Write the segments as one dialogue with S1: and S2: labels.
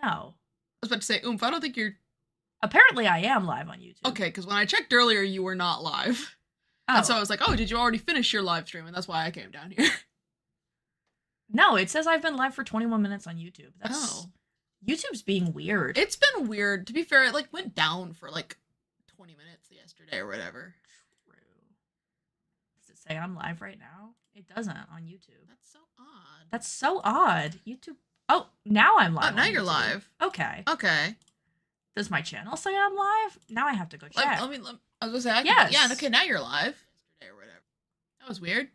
S1: No.
S2: I was about to say, I don't think you're...
S1: Apparently I am live on YouTube.
S2: Okay, because when I checked earlier, you were not live.
S1: Oh.
S2: And so I was like, oh, did you already finish your live stream? And that's why I came down here.
S1: No, it says I've been live for 21 minutes on YouTube. YouTube's being weird.
S2: It's been weird. To be fair, it like went down for like 20 minutes yesterday or whatever.
S1: True. Does it say I'm live right now? It doesn't on YouTube.
S2: That's so odd.
S1: That's so odd. YouTube. Oh, now I'm live.
S2: Oh, now you're live.
S1: Okay.
S2: Okay.
S1: Does my channel say I'm live? Now I have to go check.
S2: I was gonna say,
S1: yes.
S2: Yeah, okay, now you're live. Yesterday or whatever. That was weird.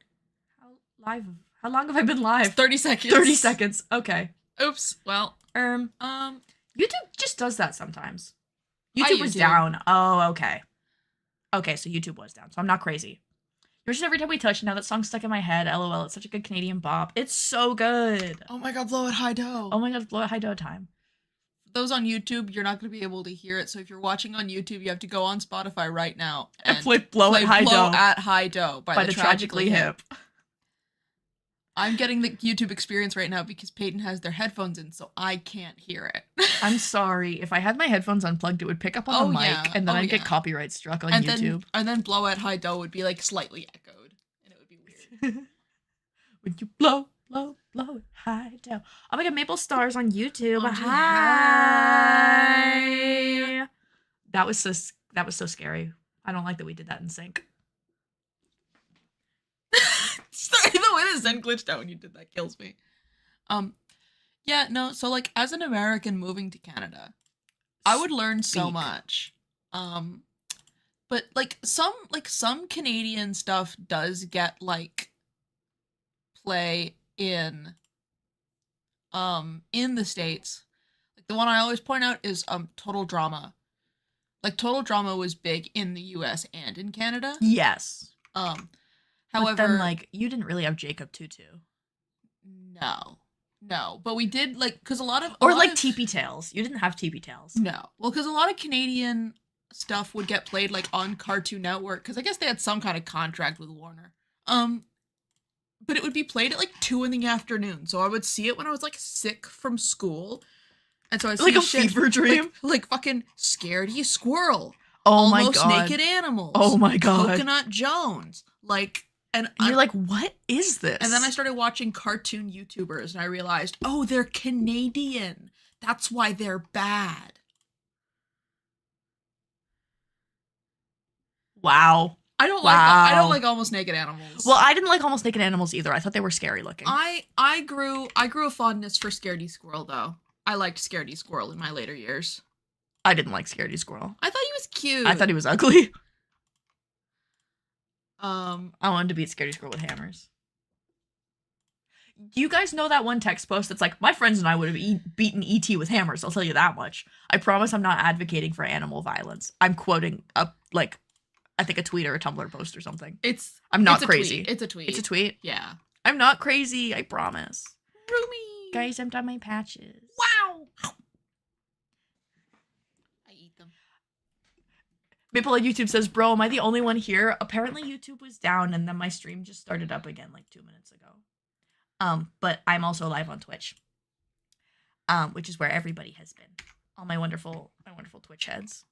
S1: How long have I been live?
S2: 30 seconds.
S1: 30 seconds. Okay.
S2: Oops. Well.
S1: YouTube just does that sometimes. YouTube was down. Oh, okay. Okay, so YouTube was down. So I'm not crazy. Yours every time we touch. Now that song's stuck in my head. LOL. It's such a good Canadian bop. It's so good.
S2: Oh my god, blow it high dough.
S1: Oh my god, blow it high dough time.
S2: Those on YouTube, you're not going to be able to hear it. So if you're watching on YouTube, you have to go on Spotify right now
S1: and play Blow at
S2: High Dough by the Tragically Hip. I'm getting the YouTube experience right now because Peyton has their headphones in, so I can't hear it.
S1: I'm sorry. If I had my headphones unplugged, it would pick up on the mic, and then I'd get copyright struck on YouTube.
S2: And then Blow at High Dough would be like slightly echoed, and it would be weird.
S1: When you blow it high down. Oh my god, Maple Stars on YouTube.
S2: Oh,
S1: hi. That was so scary. I don't like that we did that in sync.
S2: Sorry, the way the Zen glitched out when you did that kills me. Yeah, no, so like as an American moving to Canada, I would learn so much. But like some Canadian stuff does get like play in the States. Like the one I always point out is Total Drama. Like Total Drama was big in the US and in Canada.
S1: Yes.
S2: However,
S1: but then, like, you didn't really have Jacob Tutu.
S2: No, but we did like because a lot of
S1: TP Tales. You didn't have TP Tales.
S2: No, well, because a lot of Canadian stuff would get played like on Cartoon Network because I guess they had some kind of contract with Warner. But it would be played at like 2 p.m, so I would see it when I was like sick from school, and so I see
S1: like a fever dream,
S2: like fucking Scaredy Squirrel.
S1: Oh my god,
S2: Almost Naked Animals.
S1: Oh my god,
S2: Coconut Jones, like.
S1: And you're like, what is this?
S2: And then I started watching cartoon YouTubers, and I realized, oh, they're Canadian. That's why they're bad.
S1: Wow.
S2: I don't like Almost Naked Animals.
S1: Well, I didn't like Almost Naked Animals either. I thought they were scary looking.
S2: I grew a fondness for Scaredy Squirrel though. I liked Scaredy Squirrel in my later years.
S1: I didn't like Scaredy Squirrel.
S2: I thought he was cute.
S1: I thought he was ugly. I wanted to beat Scaredy Squirrel with hammers. Do you guys know that one text post that's like, my friends and I would have beaten E.T. with hammers, I'll tell you that much. I promise I'm not advocating for animal violence. I'm quoting I think a tweet or a Tumblr post or something. I'm not crazy.
S2: It's a tweet.
S1: It's a tweet?
S2: Yeah.
S1: I'm not crazy, I promise.
S2: Roomy.
S1: Guys, I'm done my patches.
S2: Wow.
S1: Maple on YouTube says, bro, am I the only one here? Apparently YouTube was down and then my stream just started up again like 2 minutes ago. But I'm also live on Twitch. Which is where everybody has been. All my wonderful Twitch heads.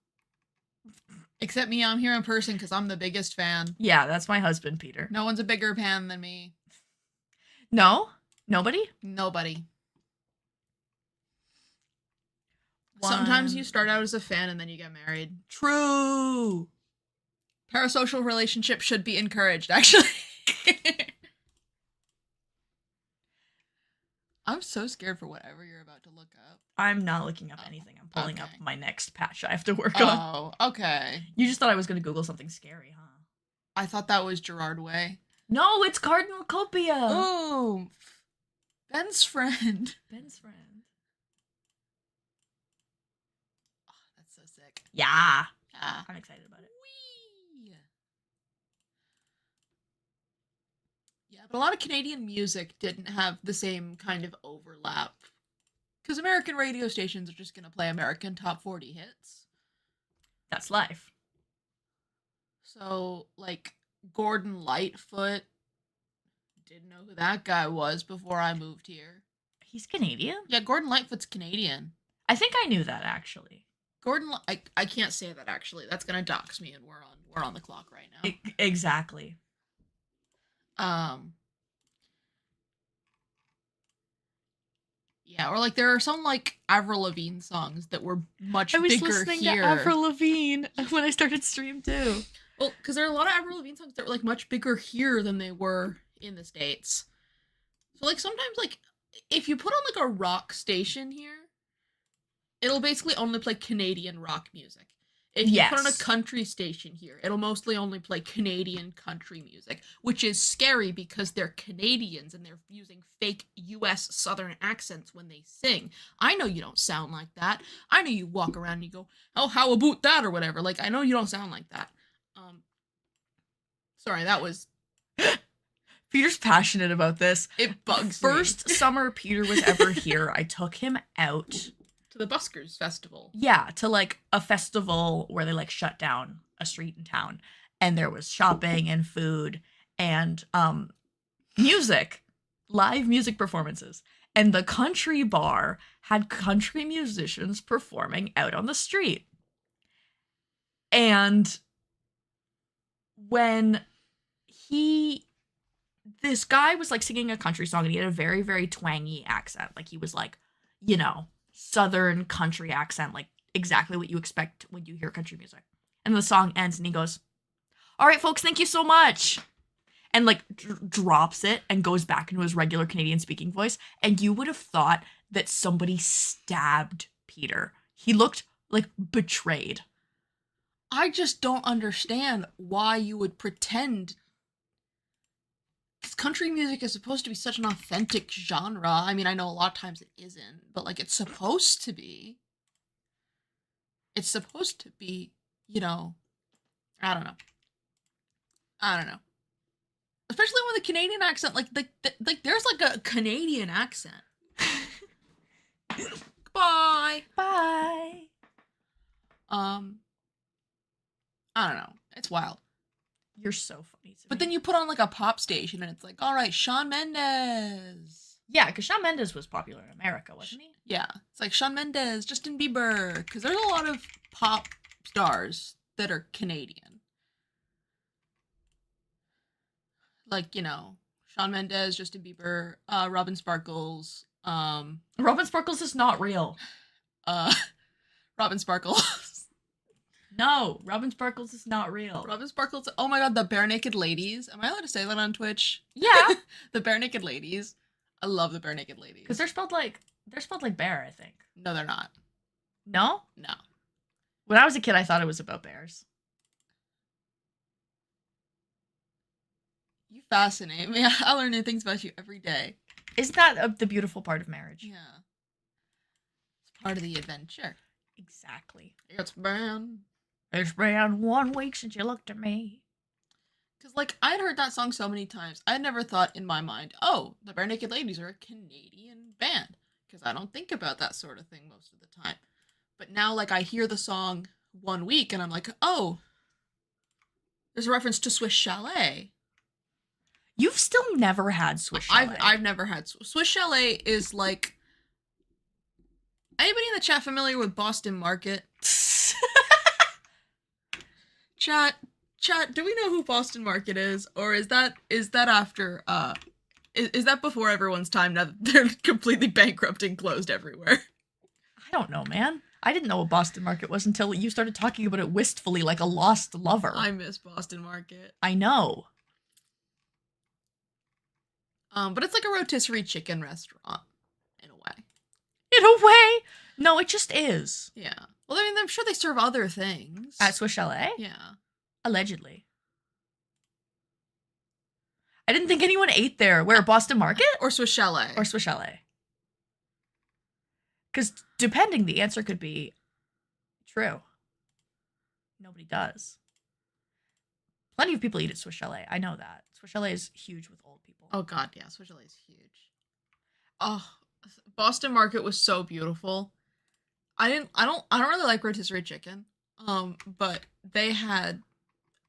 S2: Except me, I'm here in person because I'm the biggest fan.
S1: Yeah, that's my husband, Peter.
S2: No one's a bigger fan than me.
S1: No? Nobody?
S2: Nobody. Sometimes you start out as a fan and then you get married.
S1: True.
S2: Parasocial relationships should be encouraged, actually. I'm so scared for whatever you're about to look up.
S1: I'm not looking up anything. I'm pulling up my next patch I have to work on.
S2: Oh, okay.
S1: You just thought I was going to Google something scary, huh?
S2: I thought that was Gerard Way.
S1: No, it's Cardinal Copia.
S2: Oh, Ben's friend.
S1: Ben's friend.
S2: So sick.
S1: Yeah. I'm excited about it.
S2: Whee! Yeah, but a lot of Canadian music didn't have the same kind of overlap. Because American radio stations are just going to play American top 40 hits.
S1: That's life.
S2: So, like, Gordon Lightfoot. Didn't know who that guy was before I moved here.
S1: He's Canadian?
S2: Yeah, Gordon Lightfoot's Canadian.
S1: I think I knew that actually.
S2: Gordon, I can't say that actually. That's gonna dox me, and we're on the clock right now.
S1: Exactly.
S2: Yeah, or like there are some like Avril Lavigne songs that were much bigger here. I was listening
S1: to Avril Lavigne when I started stream too.
S2: Well, because there are a lot of Avril Lavigne songs that were like much bigger here than they were in the States. So like sometimes like if you put on like a rock station here, it'll basically only play Canadian rock music. If you put on a country station here, it'll mostly only play Canadian country music, which is scary because they're Canadians and they're using fake US Southern accents when they sing. I know you don't sound like that. I know you walk around and you go, oh, how about that, or whatever. Like, I know you don't sound like that. Sorry, that was...
S1: Peter's passionate about this.
S2: It bugs
S1: me. First summer Peter was ever here, I took him out...
S2: to the Buskers Festival. Yeah,
S1: to like a festival where they like shut down a street in town, and there was shopping and food and music, live music performances, and the country bar had country musicians performing out on the street. And when this guy was like singing a country song, and he had a very, very twangy accent, like he was like, you know, Southern country accent, like exactly what you expect when you hear country music. And the song ends and he goes, all right, folks, thank you so much. And like drops it and goes back into his regular Canadian speaking voice. And you would have thought that somebody stabbed Peter. He looked like betrayed.
S2: I just don't understand why you would pretend. Because country music is supposed to be such an authentic genre. I mean, I know a lot of times it isn't, but like it's supposed to be. It's supposed to be, you know, I don't know. Especially with a Canadian accent, like there's like a Canadian accent. Goodbye.
S1: Bye.
S2: I don't know. It's wild.
S1: You're so funny to me.
S2: But then you put on like a pop station and it's like, all right, Shawn Mendes.
S1: Yeah, because Shawn Mendes was popular in America, wasn't he?
S2: Yeah. It's like Shawn Mendes, Justin Bieber. Because there's a lot of pop stars that are Canadian. Like, you know, Shawn Mendes, Justin Bieber, Robin Sparkles.
S1: Robin Sparkles is not real.
S2: Robin Sparkles.
S1: No, Robin Sparkles is not real.
S2: Robin Sparkles. Oh my god, the Bare Naked Ladies. Am I allowed to say that on Twitch?
S1: Yeah.
S2: The Bare Naked Ladies. I love the Bare Naked Ladies.
S1: Because they're spelled like bear, I think.
S2: No, they're not.
S1: No?
S2: No.
S1: When I was a kid, I thought it was about bears.
S2: You fascinate me. I learn new things about you every day.
S1: Isn't that the beautiful part of marriage?
S2: Yeah. It's part of the adventure.
S1: Exactly.
S2: It's been
S1: 1 week since you looked at me.
S2: Because, like, I had heard that song so many times. I never thought in my mind, oh, the Bare Naked Ladies are a Canadian band. Because I don't think about that sort of thing most of the time. But now, like, I hear the song 1 week and I'm like, oh, there's a reference to Swiss Chalet.
S1: You've still never had Swiss Chalet.
S2: I've never had Swiss Chalet. Is like, anybody in the chat familiar with Boston Market? Chat, do we know who Boston Market is? Or is that after, is that before everyone's time now that they're completely bankrupt and closed everywhere?
S1: I don't know, man. I didn't know what Boston Market was until you started talking about it wistfully like a lost lover.
S2: I miss Boston Market.
S1: I know.
S2: But it's like a rotisserie chicken restaurant, in a way.
S1: In a way? No, it just is.
S2: Yeah. Well, I mean, I'm sure they serve other things.
S1: At Swiss Chalet?
S2: Yeah.
S1: Allegedly. I didn't think anyone ate there. Where, Boston Market?
S2: Or Swiss Chalet.
S1: Or Swiss Chalet. Because depending, the answer could be true. Nobody does. Plenty of people eat at Swiss Chalet. I know that. Swiss Chalet is huge with old people.
S2: Oh god, yeah, Swiss Chalet is huge. Oh, Boston Market was so beautiful. I don't really like rotisserie chicken. But they had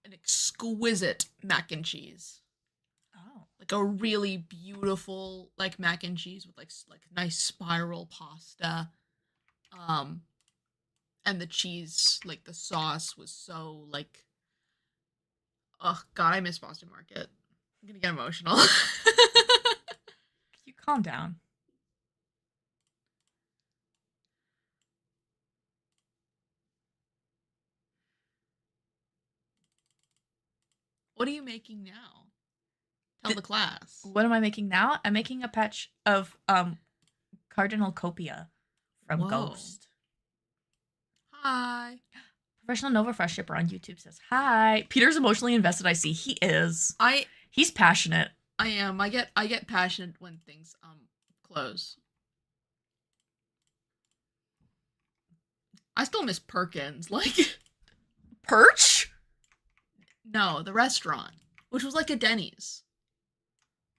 S2: an exquisite mac and cheese.
S1: Oh.
S2: Like a really beautiful like mac and cheese with like nice spiral pasta. Um, and the cheese, like the sauce was so like, oh god, I miss Boston Market. I'm gonna get emotional.
S1: You calm down.
S2: What are you making now? Tell the class.
S1: What am I making now? I'm making a patch of Cardinal Copia from
S2: Whoa.
S1: Ghost.
S2: Hi.
S1: Professional Nova Fresh shipper on YouTube says hi. Peter's emotionally invested. I see he is. He's passionate.
S2: I am. I get passionate when things close. I still miss Perkins. Like
S1: Perch?
S2: No, the restaurant, which was like a Denny's.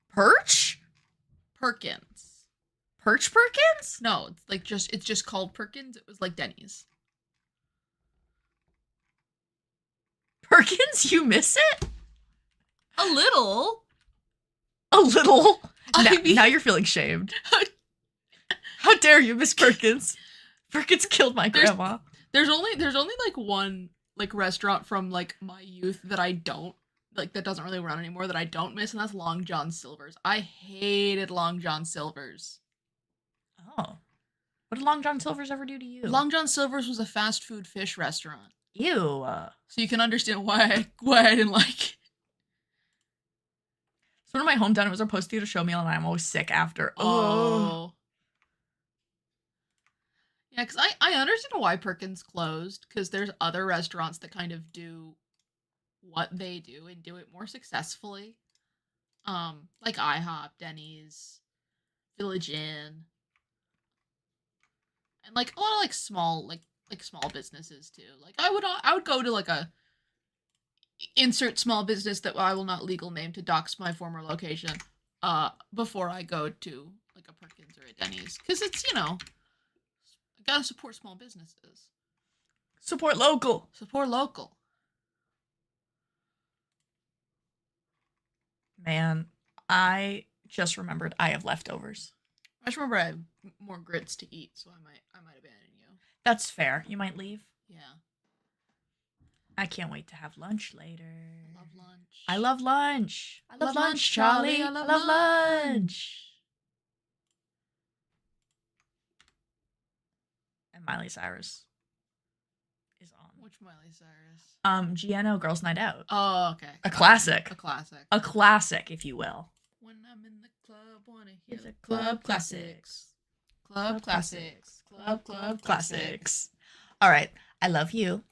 S1: Perch?
S2: Perkins.
S1: Perkins?
S2: No, it's just called Perkins. It was like Denny's.
S1: Perkins, you miss it?
S2: A little.
S1: A little?
S2: I mean,
S1: now you're feeling shamed. How dare you, Miss Perkins? Perkins killed my grandma.
S2: There's only like one like restaurant from like my youth that I don't like, that doesn't really run anymore, that I don't miss, and that's Long John Silver's. I hated Long John Silver's.
S1: Oh. What did Long John Silver's ever do to you?
S2: Long John Silver's was a fast food fish restaurant.
S1: Ew.
S2: So you can understand why I didn't like it.
S1: It's one of my hometown. It was our post-theater show meal, and I'm always sick after.
S2: Oh. Yeah, because I understand why Perkins closed, because there's other restaurants that kind of do what they do and do it more successfully. Like IHOP, Denny's, Village Inn, and like a lot of like small businesses too. Like I would go to like a insert small business that I will not legal name to dox my former location before I go to like a Perkins or a Denny's, because it's, you know, I gotta support small businesses.
S1: Support local.
S2: Support local.
S1: Man, I just remembered I have leftovers.
S2: I just remember I have more grits to eat, so I might abandon you.
S1: That's fair. You might leave.
S2: Yeah.
S1: I can't wait to have lunch later.
S2: I love lunch.
S1: I love lunch. I love lunch, Charlie. I love lunch. And Miley Cyrus is on.
S2: Which Miley Cyrus?
S1: GNO Girls Night Out.
S2: Oh, okay.
S1: A classic.
S2: A classic.
S1: A classic, if you will.
S2: When I'm in the club, wanna hear
S1: Here's
S2: the
S1: a
S2: club classics. Club classics. Club classics.
S1: All right. I love you.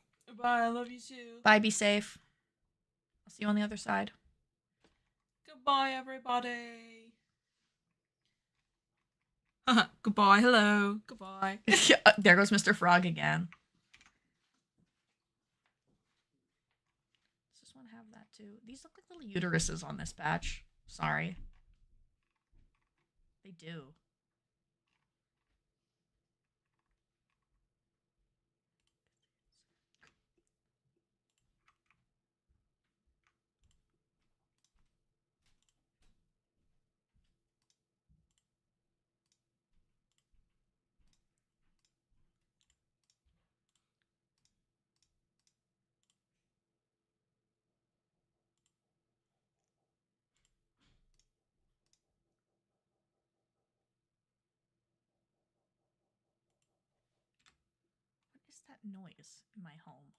S2: Bye. I love you too.
S1: Bye. Be safe. I'll see you on the other side.
S2: Goodbye, everybody. Goodbye. Hello. Goodbye.
S1: There goes Mr. Frog again. Does this one have that too? These look like little uteruses on this batch. Sorry. They do. What is that noise in my home?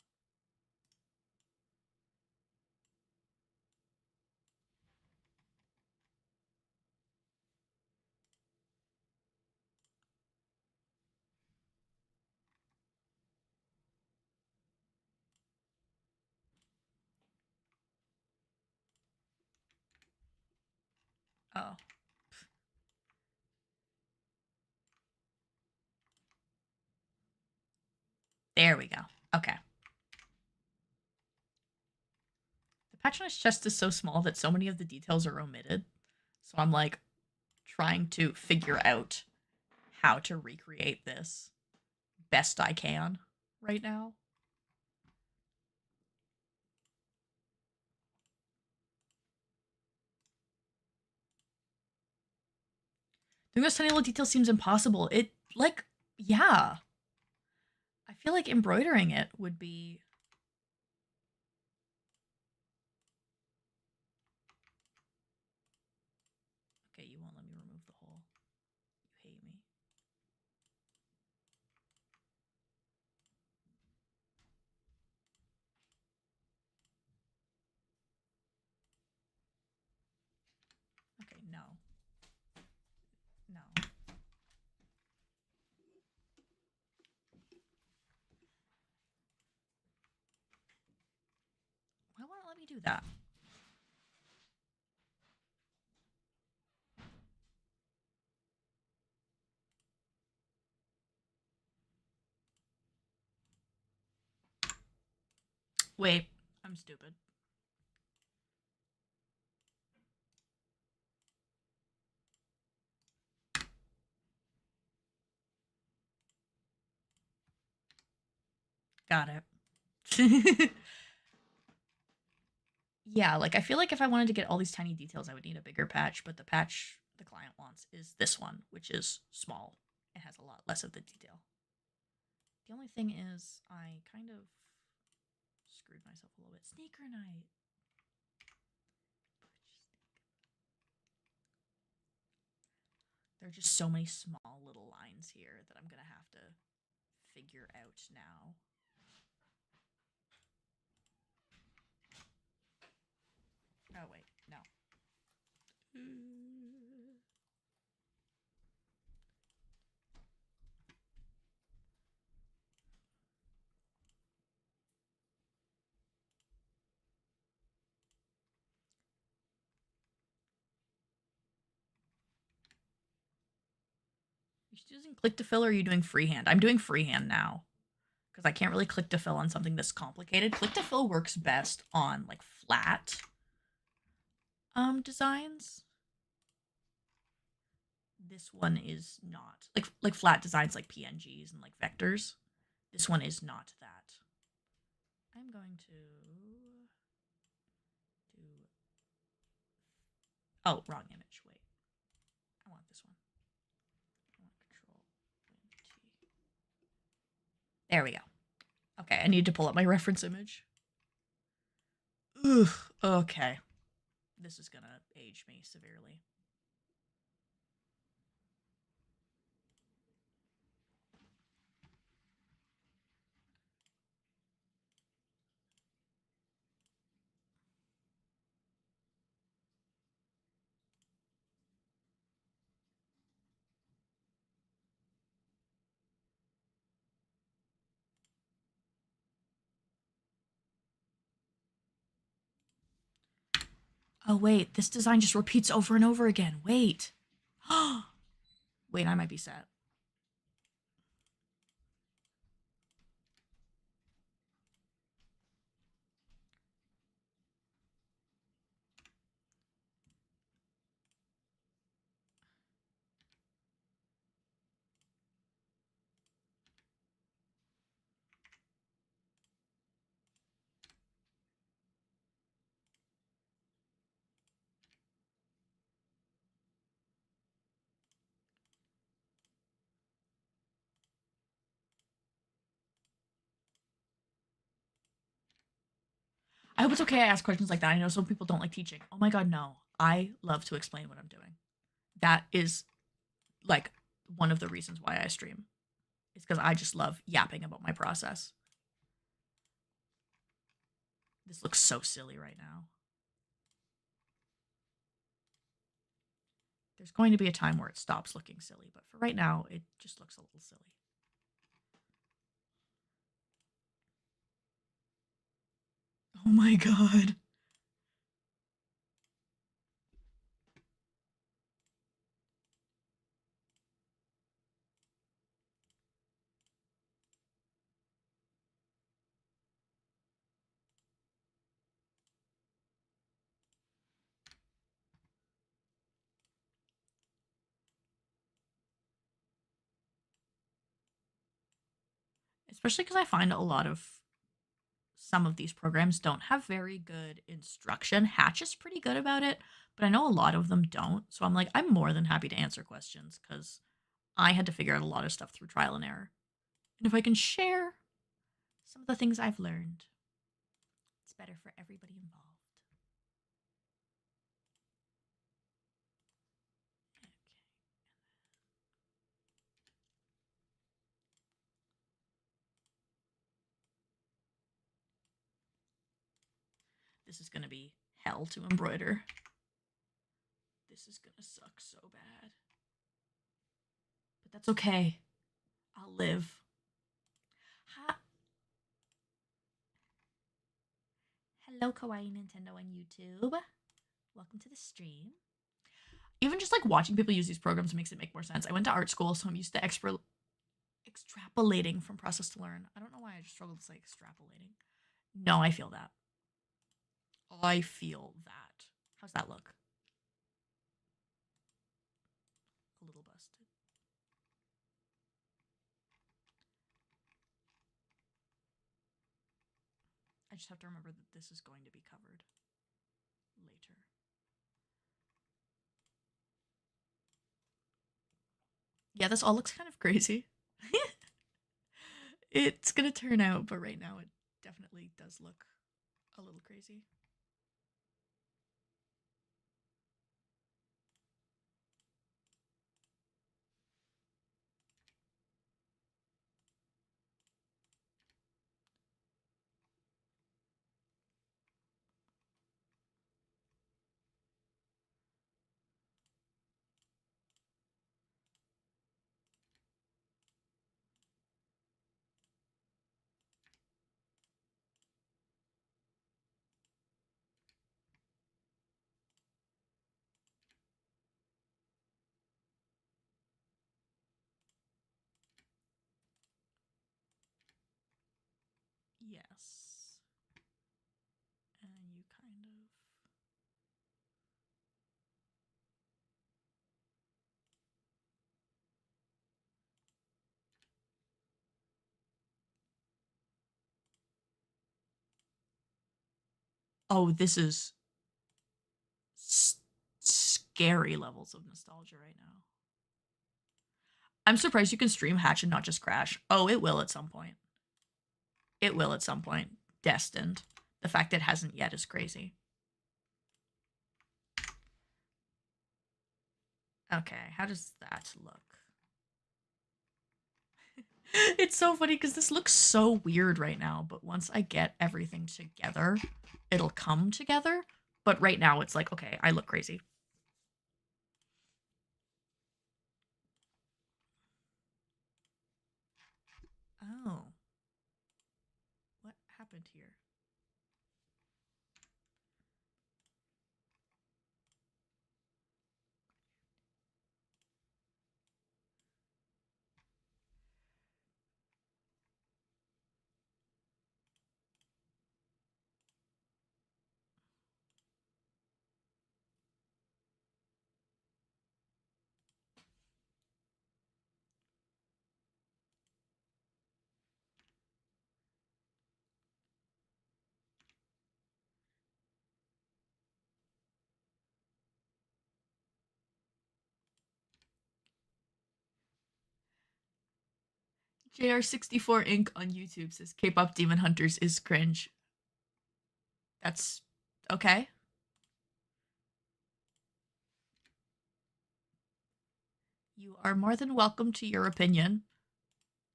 S1: Oh. There we go. Okay. The patch on his chest is so small that so many of the details are omitted. So I'm like trying to figure out how to recreate this best I can right now. Doing those tiny little details seems impossible. Yeah. feel like embroidering it would be. Okay, you won't let me remove the hole. You hate me. Okay, no. No. Why won't it let me do that? Wait, I'm stupid. Got it. Yeah, like I feel like if I wanted to get all these tiny details, I would need a bigger patch, but the patch the client wants is this one, which is small. It has a lot less of the detail. The only thing is I kind of screwed myself a little bit. Sneaker night. There are just so many small little lines here that I'm gonna have to figure out now. Oh wait, no. You're using click to fill or are you doing freehand? I'm doing freehand now because I can't really click to fill on something this complicated. Click to fill works best on like flat designs. This one is not like flat designs like PNGs and like vectors. This one is not that. I'm going to do. Oh, wrong image. Wait, I want this one. I want Control-T. There we go. Okay, I need to pull up my reference image. Ugh. Okay, this is gonna age me severely. Oh wait, this design just repeats over and over again. Wait. Wait, I might be set. I hope it's okay I ask questions like that. I know some people don't like teaching. Oh my god, no. I love to explain what I'm doing. That is like one of the reasons why I stream. Is because I just love yapping about my process. This looks so silly right now. There's going to be a time where it stops looking silly, but for right now, it just looks a little silly. Oh my god. Especially because I find a lot of some of these programs don't have very good instruction. Hatch is pretty good about it, but I know a lot of them don't. So I'm like, I'm more than happy to answer questions because I had to figure out a lot of stuff through trial and error. And if I can share some of the things I've learned. It's better for everybody involved. Okay. This is going to be hell to embroider. This is going to suck so bad. But that's okay. I'll live. Hello, Kawaii Nintendo on YouTube. Welcome to the stream. Even just like watching people use these programs makes it make more sense. I went to art school, so I'm used to extrapolating from process to learn. I don't know why I just struggled to say extrapolating. No, I feel that. I feel that. How's that look? A little busted. I just have to remember that this is going to be covered later. Yeah, this all looks kind of crazy. It's gonna turn out, but right now it definitely does look a little crazy. Yes. And you kind of... Oh, this is scary levels of nostalgia right now. I'm surprised you can stream Hatch and not just Crash. Oh, it will at some point. It will at some point. Destined. The fact that it hasn't yet is crazy. Okay, how does that look? It's so funny because this looks so weird right now, but once I get everything together, it'll come together. But right now it's like, okay, I look crazy. Oh. What happened here? JR64 Inc. on YouTube says K-pop Demon Hunters is cringe. That's okay. You are more than welcome to your opinion,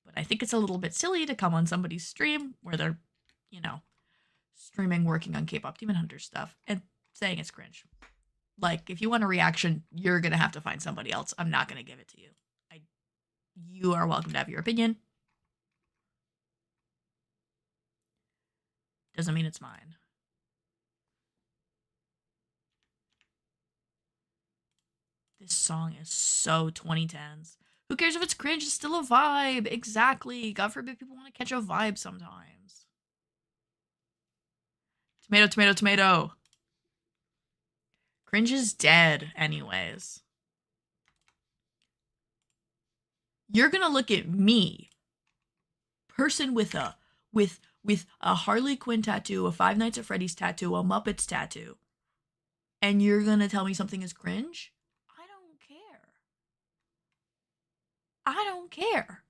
S1: but I think it's a little bit silly to come on somebody's stream where they're, you know, streaming working on K-pop Demon Hunters stuff and saying it's cringe. Like, if you want a reaction, you're gonna have to find somebody else. I'm not gonna give it to you. You are welcome to have your opinion. Doesn't mean it's mine. This song is so 2010s. Who cares if it's cringe? It's still a vibe. Exactly. God forbid people want to catch a vibe sometimes. Tomato, tomato, tomato. Cringe is dead, anyways. You're gonna look at me, person with a Harley Quinn tattoo, a Five Nights at Freddy's tattoo, a Muppets tattoo, and you're gonna tell me something is cringe? I don't care. I don't care.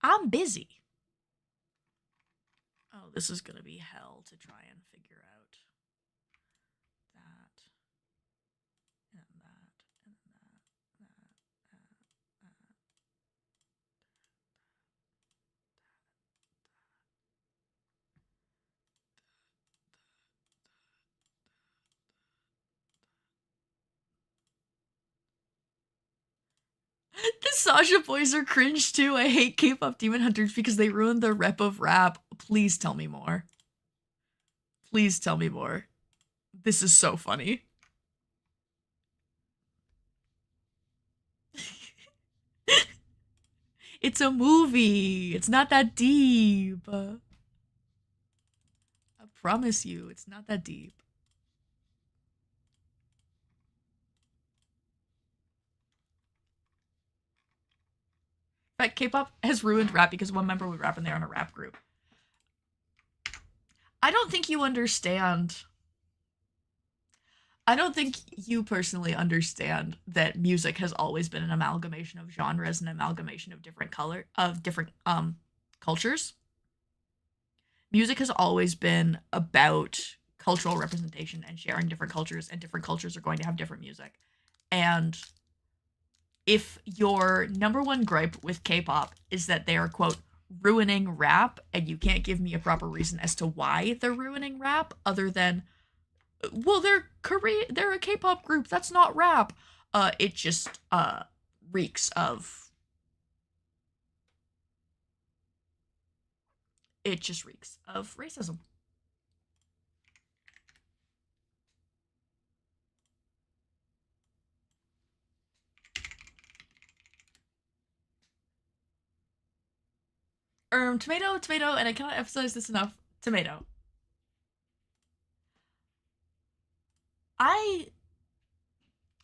S1: I'm busy. Oh, this is gonna be hell to try and figure out that and that and that. The Sasha boys are cringe too. I hate K-pop demon hunters because they ruined the rep of rap. Please tell me more. Please tell me more. This is so funny. It's a movie. It's not that deep. I promise you, it's not that deep. In fact, K-pop has ruined rap because one member would rap and they're in a rap group. I don't think you understand. I don't think you personally understand that music has always been an amalgamation of genres and amalgamation of different cultures. Music has always been about cultural representation and sharing different cultures, and different cultures are going to have different music. And if your number one gripe with K-pop is that they are, quote, ruining rap, and you can't give me a proper reason as to why they're ruining rap other than, well, they're a K-pop group, that's not rap. It just reeks of racism. Tomato, tomato, and I cannot emphasize this enough. Tomato. I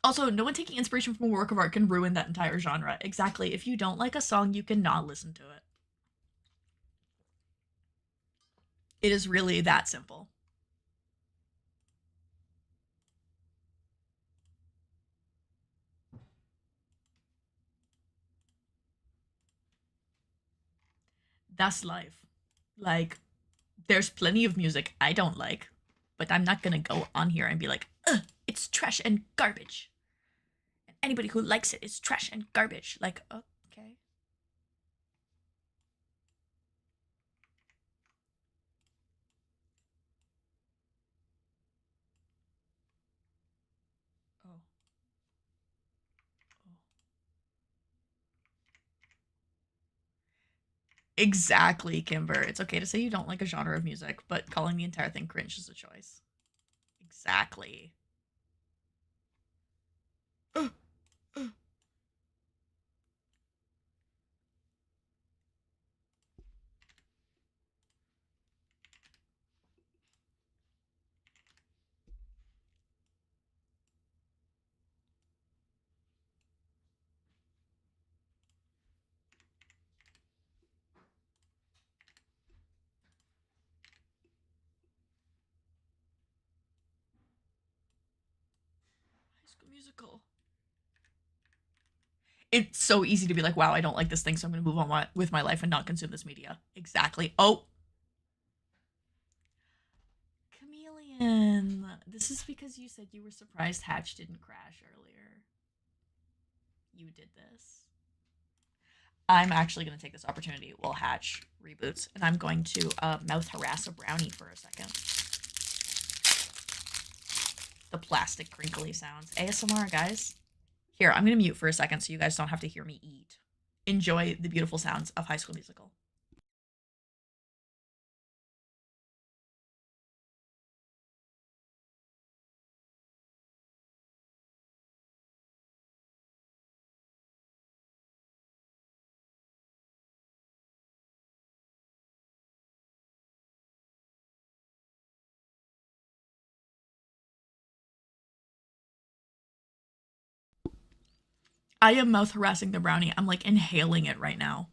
S1: Also, no one taking inspiration from a work of art can ruin that entire genre. Exactly. If you don't like a song, you cannot listen to it. It is really that simple. That's life. Like, there's plenty of music I don't like, but I'm not gonna go on here and be like, ugh, it's trash and garbage. And anybody who likes it is trash and garbage. Like, okay. Oh. Oh. Exactly, Kimber. It's okay to say you don't like a genre of music, but calling the entire thing cringe is a choice. Exactly. High School Musical. It's so easy to be like, wow, I don't like this thing, so I'm going to move on with my life and not consume this media. Exactly. Oh, Chameleon. This is because you said you were surprised Hatch didn't crash earlier. You did this. I'm actually going to take this opportunity while Hatch reboots, and I'm going to mouth harass a brownie for a second. The plastic crinkly sounds. ASMR, guys. Here, I'm going to mute for a second so you guys don't have to hear me eat. Enjoy the beautiful sounds of High School Musical. I am mouth harassing the brownie. I'm like inhaling it right now.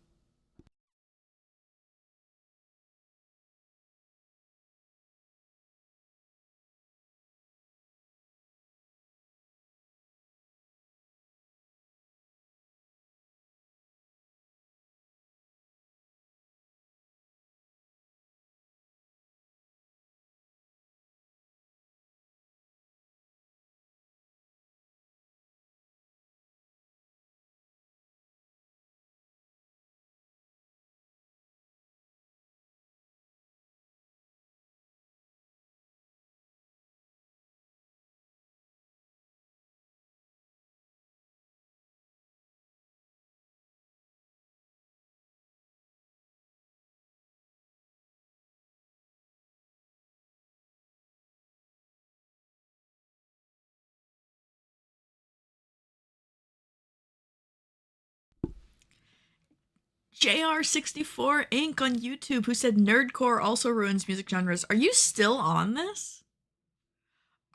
S1: JR64 Inc. on YouTube, who said nerdcore also ruins music genres. Are you still on this?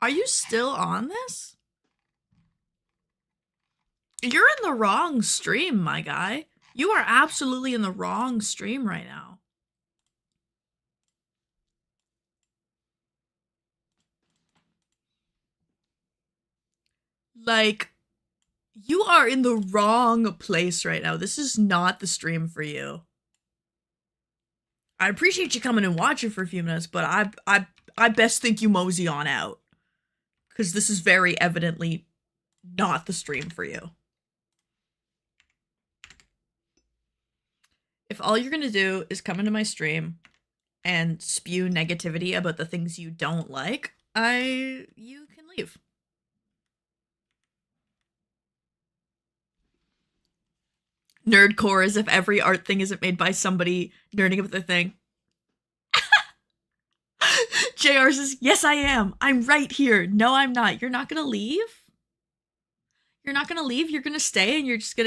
S1: Are you still on this? You're in the wrong stream, my guy. You are absolutely in the wrong stream right now. Like, you are in the wrong place right now. This is not the stream for you. I appreciate you coming and watching for a few minutes, but I best think you mosey on out. Because this is very evidently not the stream for you. If all you're gonna do is come into my stream and spew negativity about the things you don't like, you can leave. Nerdcore, as if every art thing isn't made by somebody nerding about the thing. JR says, yes, I am. I'm right here. No, I'm not. You're not gonna leave? You're not gonna leave? You're gonna stay and you're just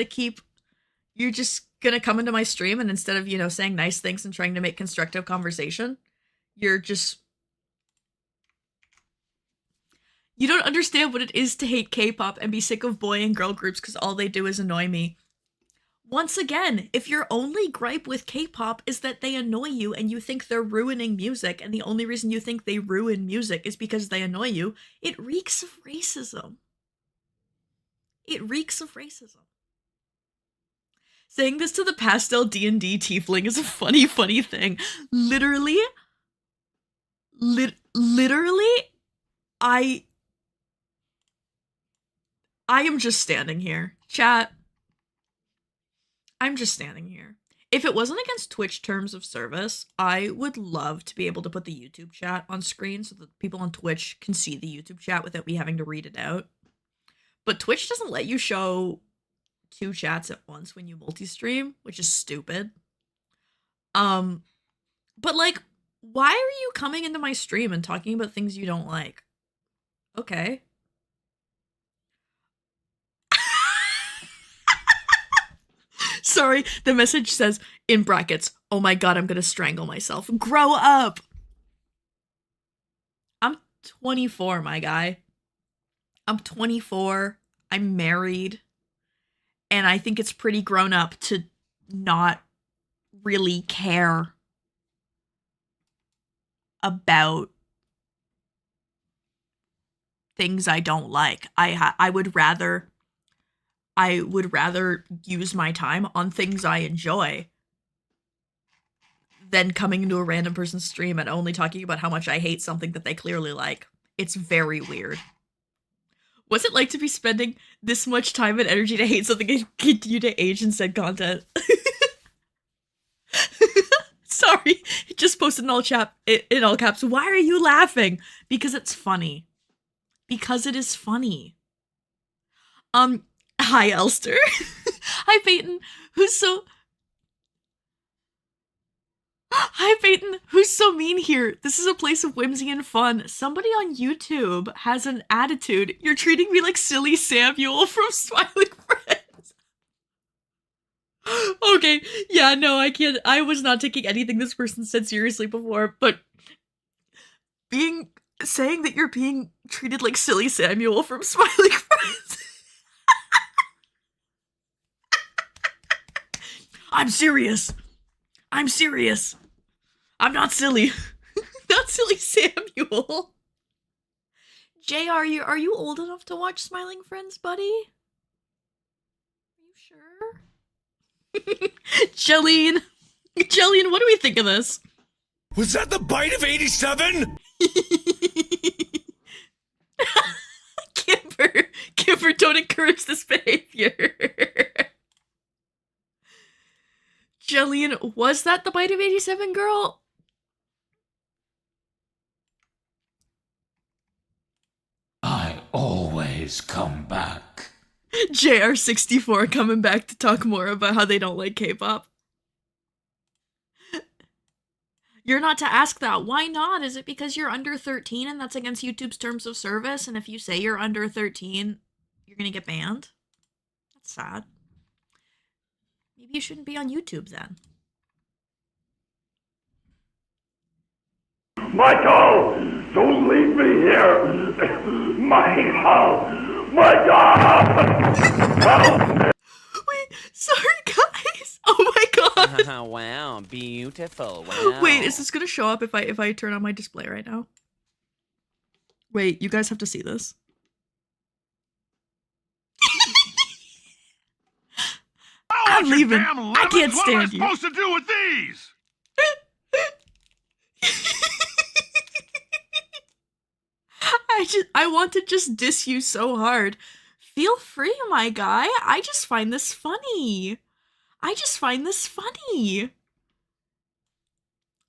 S1: gonna come into my stream and instead of, saying nice things and trying to make constructive conversation, you don't understand what it is to hate K-pop and be sick of boy and girl groups because all they do is annoy me. Once again, if your only gripe with K-pop is that they annoy you and you think they're ruining music, and the only reason you think they ruin music is because they annoy you, it reeks of racism. It reeks of racism. Saying this to the pastel D&D tiefling is a funny thing. Literally, I am just standing here. Chat. I'm just standing here. If it wasn't against Twitch terms of service, I would love to be able to put the YouTube chat on screen so that people on Twitch can see the YouTube chat without me having to read it out. But Twitch doesn't let you show 2 chats at once when you multi-stream, which is stupid. But like, why are you coming into my stream and talking about things you don't like? Okay. Sorry, the message says, in brackets, oh my god, I'm gonna strangle myself. Grow up! I'm 24, my guy. I'm 24. I'm married. And I think it's pretty grown up to not really care about things I don't like. I would rather use my time on things I enjoy than coming into a random person's stream and only talking about how much I hate something that they clearly like. It's very weird. What's it like to be spending this much time and energy to hate something and continue to age in said content? Sorry, just posted in all caps. Why are you laughing? Because it's funny. Because it is funny. Hi, Elster. Hi, Peyton, who's so mean here. This is a place of whimsy and fun. Somebody on YouTube has an attitude. You're treating me like silly Samuel from Smiling Friends. Okay, yeah, no, I can't. I was not taking anything this person said seriously before, but saying that you're being treated like silly Samuel from Smiling Friends. I'm serious. I'm not silly. Not silly Samuel. Jay, are you old enough to watch Smiling Friends, buddy? Are you sure? Jolene, what do we think of this?
S3: Was that the bite of 87?
S1: Kimber, don't encourage this behavior. Jillian, was that the bite of 87, girl?
S3: I always come back.
S1: JR64 coming back to talk more about how they don't like K-pop. You're not to ask that. Why not? Is it because you're under 13 and that's against YouTube's terms of service? And if you say you're under 13, you're gonna get banned? That's sad. Maybe you shouldn't be on YouTube then.
S4: Michael, don't leave me here. Michael, help me.
S1: Wait, sorry guys. Oh my god.
S5: Wow, beautiful. Wow.
S1: Wait, is this gonna show up if I turn on my display right now? Wait, you guys have to see this. I'm leaving. I can't stand you.
S4: What am I supposed to do with these?
S1: I want to just diss you so hard. Feel free, my guy. I just find this funny.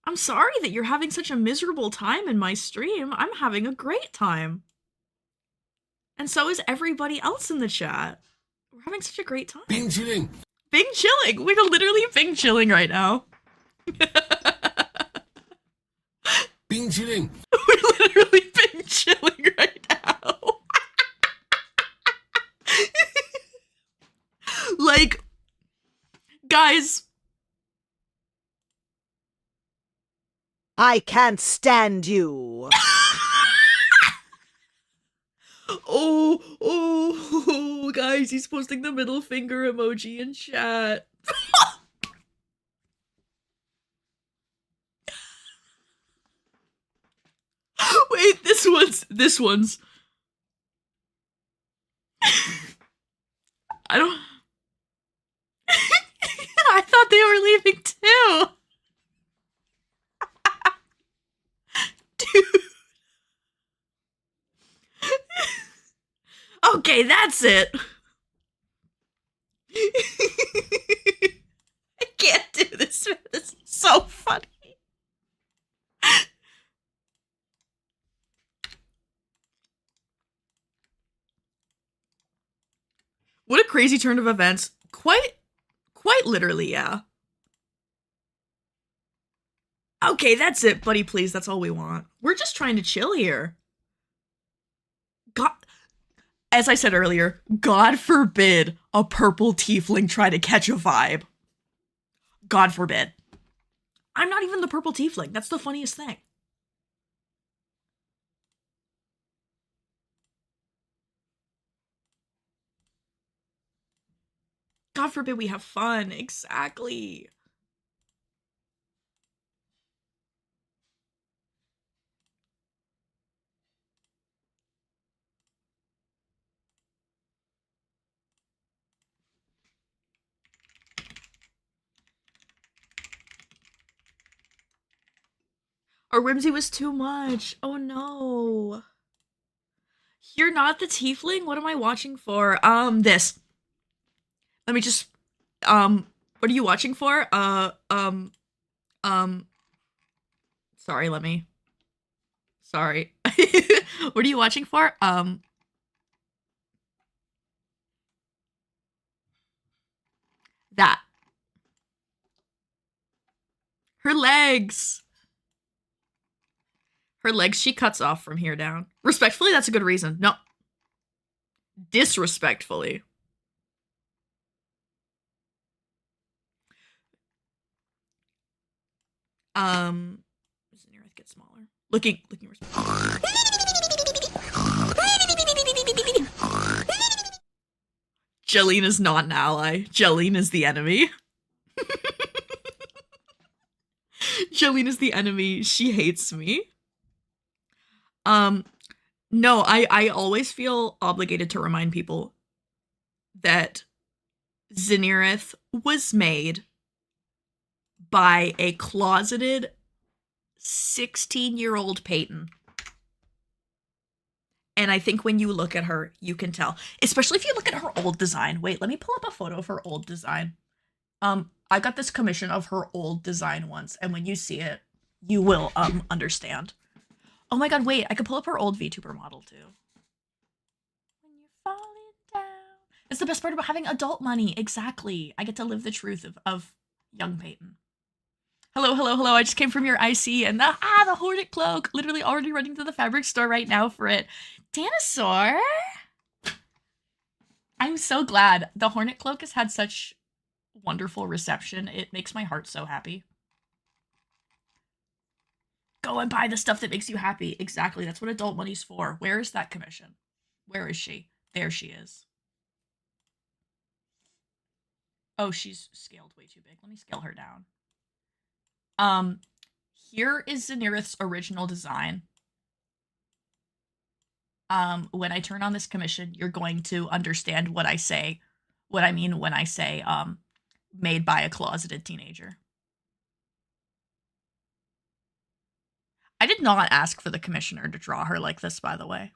S1: I'm sorry that you're having such a miserable time in my stream. I'm having a great time. And so is everybody else in the chat. We're having such a great time.
S3: Bing chilling.
S1: Bing chilling. We're literally bing chilling right now.
S3: Bing chilling.
S1: We're literally bing chilling right now. Like, guys.
S6: I can't stand you.
S1: Oh, guys, he's posting the middle finger emoji in chat. Wait, this one's. I don't. I thought they were leaving too. Dude. Okay, that's it. I can't do this. This is so funny. What a crazy turn of events. Quite literally, yeah. Okay, that's it, buddy, please. That's all we want. We're just trying to chill here. God, as I said earlier, God forbid a purple tiefling try to catch a vibe. God forbid. I'm not even the purple tiefling. That's the funniest thing. God forbid we have fun. Exactly. Our whimsy was too much. Oh no. You're not the tiefling? What am I watching for? This. Let me just, what are you watching for? Sorry, sorry. What are you watching for? That. Her legs. Her legs she cuts off from here down. Respectfully, that's a good reason. No. Disrespectfully. Zenirith gets smaller. Looking Jolene is not an ally. Jolene is the enemy. Jolene is the enemy. She hates me. No, I always feel obligated to remind people that Zenirith was made by a closeted 16-year-old Peyton. And I think when you look at her, you can tell. Especially if you look at her old design. Wait, let me pull up a photo of her old design. I got this commission of her old design once, and when you see it, you will understand. Oh my god, wait, I could pull up her old VTuber model too. When you're falling down. It's the best part about having adult money. Exactly. I get to live the truth of young Peyton. Hello, hello, hello. I just came from your IC and the Hornet cloak. Literally already running to the fabric store right now for it. Dinosaur? I'm so glad. The Hornet cloak has had such wonderful reception. It makes my heart so happy. Go and buy the stuff that makes you happy. Exactly. That's what adult money's for. Where is that commission? Where is she? There she is. Oh, she's scaled way too big. Let me scale her down. Here is Zanirith's original design. When I turn on this commission, you're going to understand what I say, what I mean when I say, made by a closeted teenager. I did not ask for the commissioner to draw her like this, by the way.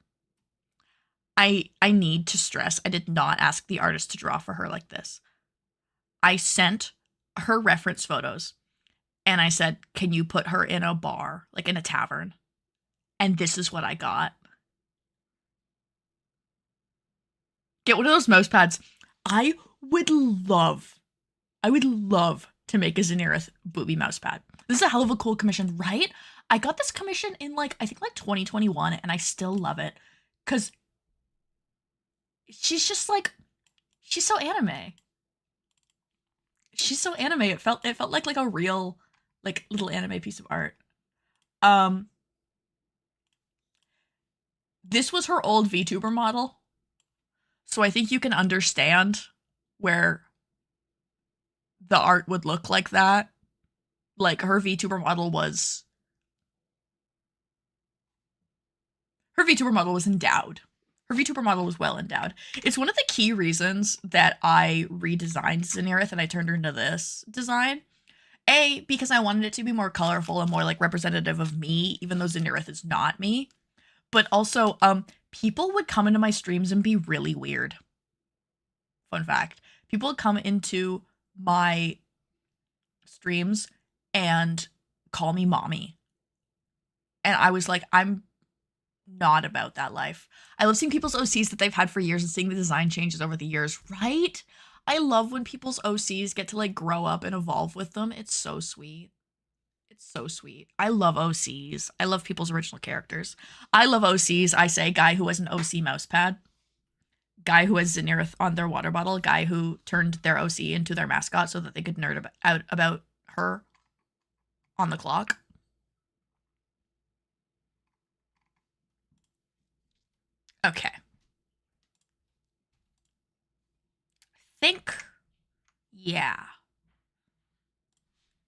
S1: I need to stress, I did not ask the artist to draw for her like this. I sent her reference photos and I said, can you put her in a bar, like in a tavern? And this is what I got. Get one of those mouse pads. I would love to make a Zanirith booby mouse pad. This is a hell of a cool commission, right? I got this commission in I think 2021, and I still love it. Because she's just she's so anime. She's so anime. It felt like a real, little anime piece of art. This was her old VTuber model. So I think you can understand where the art would look like that. Like, her VTuber model was endowed. Her VTuber model was well endowed. It's one of the key reasons that I redesigned Zanirith and I turned her into this design. A, because I wanted it to be more colorful and more representative of me, even though Zanirith is not me. But also, people would come into my streams and be really weird. Fun fact. People would come into my streams and call me mommy. And I was like, I'm not about that life. I love seeing people's OCs that they've had for years and seeing the design changes over the years, right? I love when people's OCs get to grow up and evolve with them. It's so sweet. It's so sweet. I love OCs. I love people's original characters. I love OCs. I say guy who has an OC mousepad. Guy who has Zanirith on their water bottle. Guy who turned their OC into their mascot so that they could nerd out about her on the clock. Okay. I think, yeah.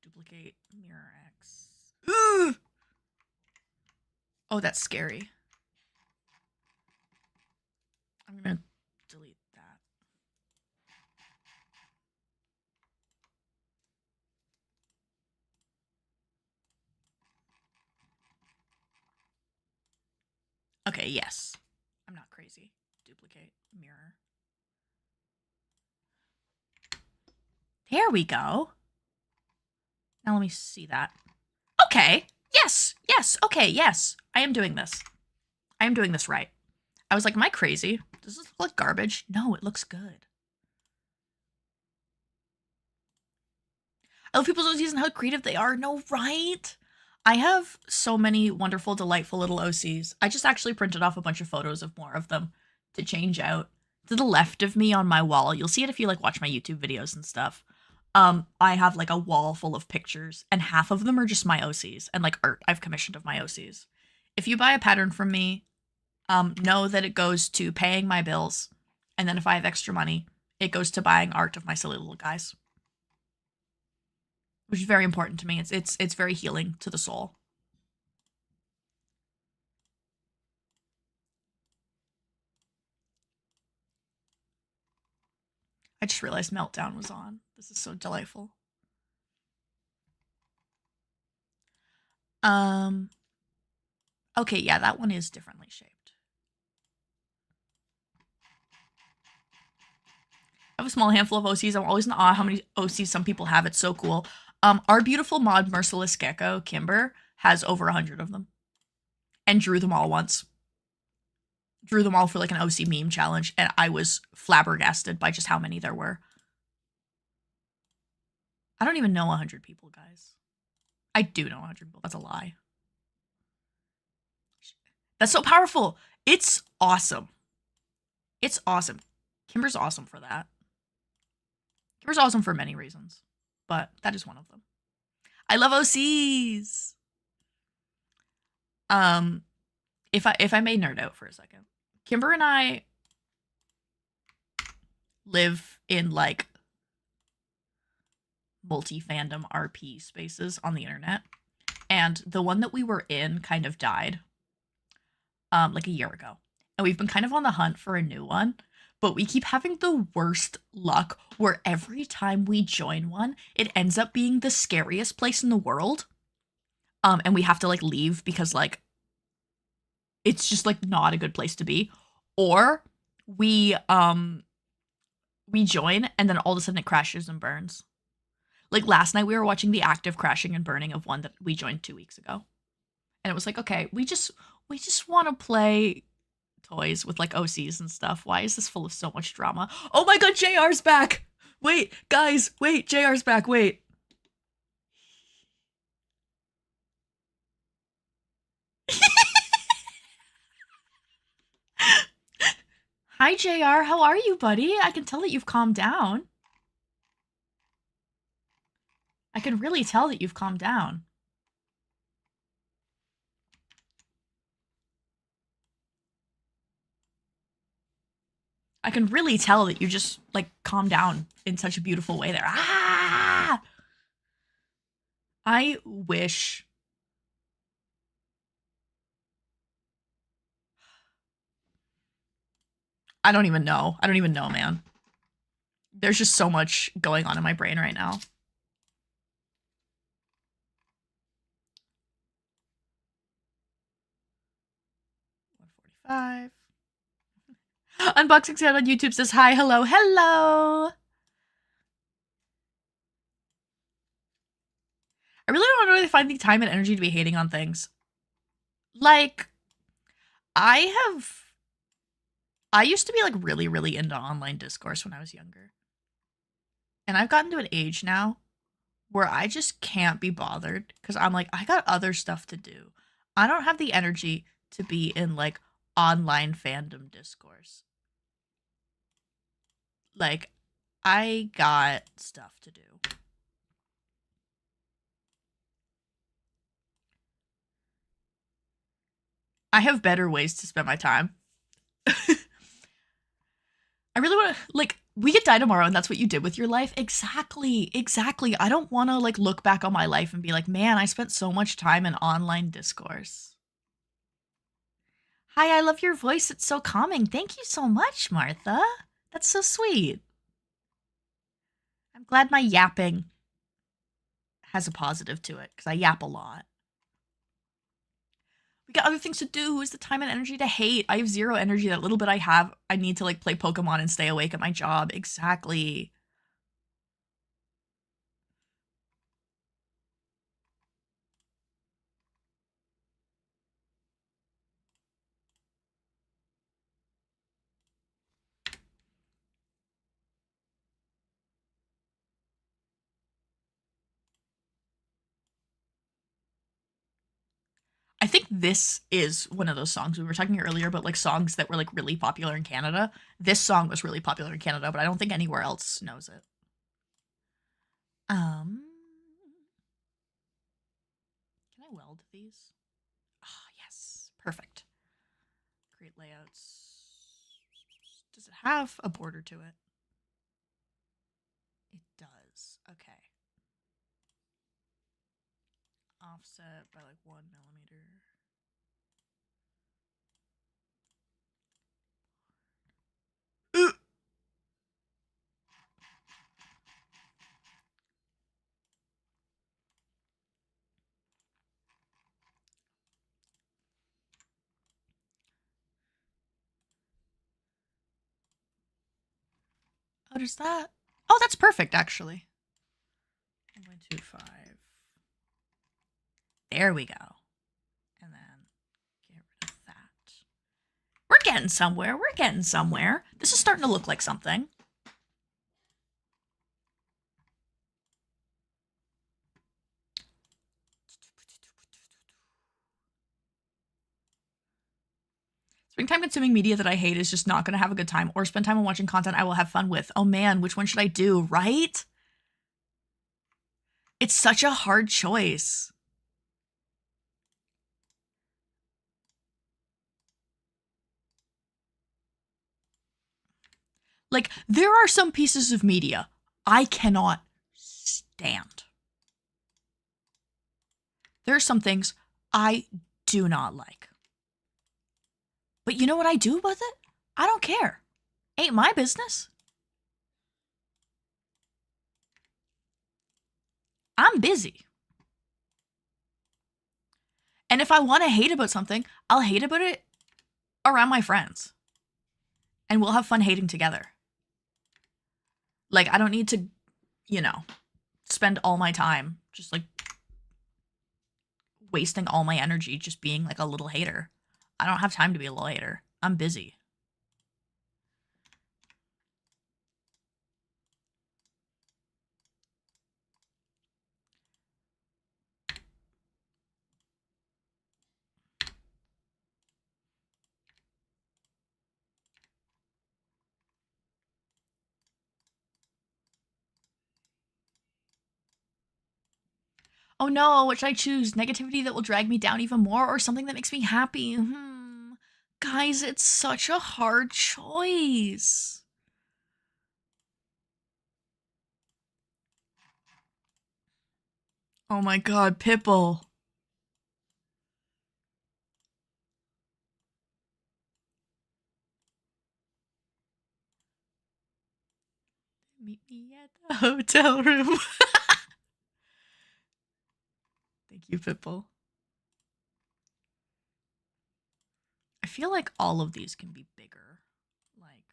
S1: Duplicate mirror X. Ooh! Oh, that's scary. I'm gonna delete that. Okay, yes. I'm not crazy. Duplicate mirror. There we go. Now let me see that. Okay. Yes. Yes. Okay. Yes. I am doing this. I am doing this right. I was like, am I crazy? Does this look like garbage? No, it looks good. I love people's OCs and how creative they are. No, right? I have so many wonderful, delightful little OCs. I just actually printed off a bunch of photos of more of them to change out. To the left of me on my wall, you'll see it if you watch my YouTube videos and stuff. I have a wall full of pictures, and half of them are just my OCs and art I've commissioned of my OCs. If you buy a pattern from me, know that it goes to paying my bills, and then if I have extra money, it goes to buying art of my silly little guys, which is very important to me. It's very healing to the soul. I just realized Meltdown was on. This is so delightful. Okay, yeah, that one is differently shaped. I have a small handful of OCs. I'm always in awe how many OCs some people have. It's so cool. Our beautiful mod Merciless Gecko, Kimber, has over 100 of them. And drew them all once. Drew them all for an OC meme challenge, and I was flabbergasted by just how many there were. I don't even know 100 people, guys. I do know 100 people. That's a lie. That's so powerful. It's awesome. It's awesome. Kimber's awesome for that. Kimber's awesome for many reasons, but that is one of them. I love OCs. If I may nerd out for a second, Kimber and I live in like multi-fandom RP spaces on the internet, and the one that we were in kind of died like a year ago, and we've been kind of on the hunt for a new one, but we keep having the worst luck where every time we join one it ends up being the scariest place in the world, and we have to like leave because like it's just like not a good place to be, or we join and then all of a sudden it crashes and burns. Like last night we were watching the active crashing and burning of one that we joined 2 weeks ago. And it was like, okay, we just want to play toys with like OCs and stuff. Why is this full of so much drama? Oh my god, JR's back. Wait, guys, wait, JR's back. Wait. Hi JR, how are you, buddy? I can tell that you've calmed down. I can really tell that you've calmed down. I can really tell that you just like calmed down in such a beautiful way there. Ah! I wish I don't even know. I don't even know, man. There's just so much going on in my brain right now. $145. Unboxing Sound on YouTube says hi, hello, hello. I really don't really find the time and energy to be hating on things. Like, I used to be like really, really into online discourse when I was younger. And I've gotten to an age now where I just can't be bothered because I'm like, I got other stuff to do. I don't have the energy to be in like online fandom discourse. Like, I got stuff to do. I have better ways to spend my time. I really want to, like, we could die tomorrow and that's what you did with your life. Exactly. I don't want to, like, look back on my life and be like, man, I spent so much time in online discourse. Hi, I love your voice. It's so calming. Thank you so much, Martha. That's so sweet. I'm glad my yapping has a positive to it because I yap a lot. We got other things to do. Who's the time and energy to hate? I have zero energy. That little bit I have, I need to like play Pokemon and stay awake at my job. Exactly. I think this is one of those songs we were talking earlier about, like songs that were like really popular in Canada. This song was really popular in Canada, but I don't think anywhere else knows it. Can I weld these? Ah, yes. Perfect. Create layouts. Does it have a border to it? It does. Okay. Offset by like 1 millimeter. Oh, does that? Oh, that's perfect, actually. 1.25. There we go. And then get rid of that. We're getting somewhere. We're getting somewhere. This is starting to look like something. Spending time consuming media that I hate is just not going to have a good time, or spend time on watching content I will have fun with. Oh man, which one should I do, right? It's such a hard choice. Like, there are some pieces of media I cannot stand. There are some things I do not like. But you know what I do with it? I don't care. Ain't my business. I'm busy. And if I want to hate about something, I'll hate about it around my friends. And we'll have fun hating together. Like, I don't need to, you know, spend all my time just like wasting all my energy just being like a little hater. I don't have time to be a little hater. I'm busy. Oh no, what should I choose? Negativity that will drag me down even more, or something that makes me happy? Guys, it's such a hard choice. Oh my god, Pipple. Meet me at the hotel room. Thank you, Pipple. I feel like all of these can be bigger. Like,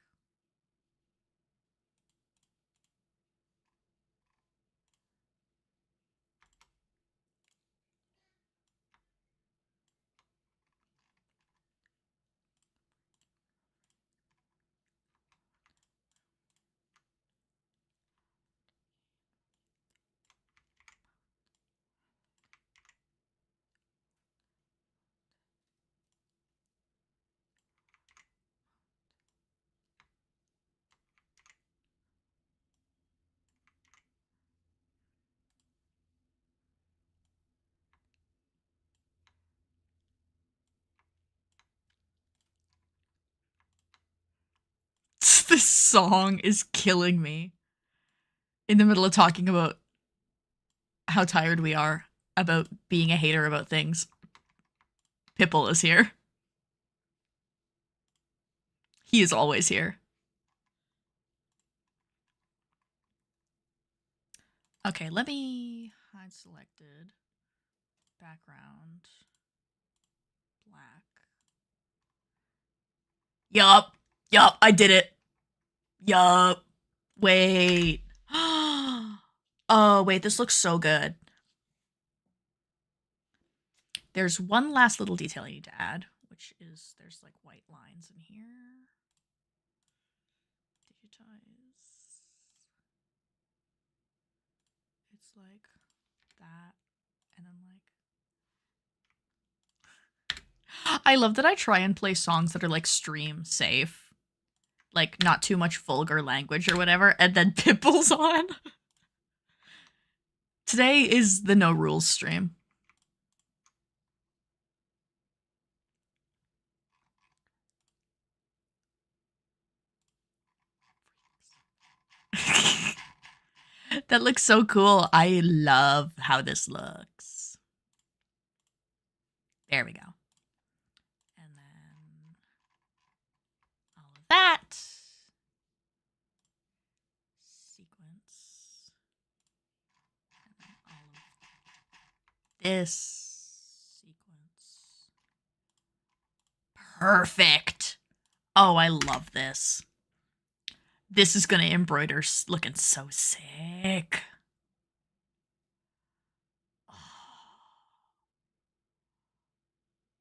S1: this song is killing me. In the middle of talking about how tired we are about being a hater about things, Pipple is here. He is always here. Okay, let me hide selected. Background. Black. Yup, I did it. Yup. Wait. Oh, wait, this looks so good. There's one last little detail I need to add, which is there's like white lines in here. Digitize. It's like that, and then like I love that I try and play songs that are like stream safe. Like not too much vulgar language or whatever, and then Pimple's on. Today is the no rules stream. That looks so cool. I love how this looks. There we go. And then all of that. Sequence. And then all of this sequence. Perfect. Oh, I love this. This is gonna embroider looking so sick.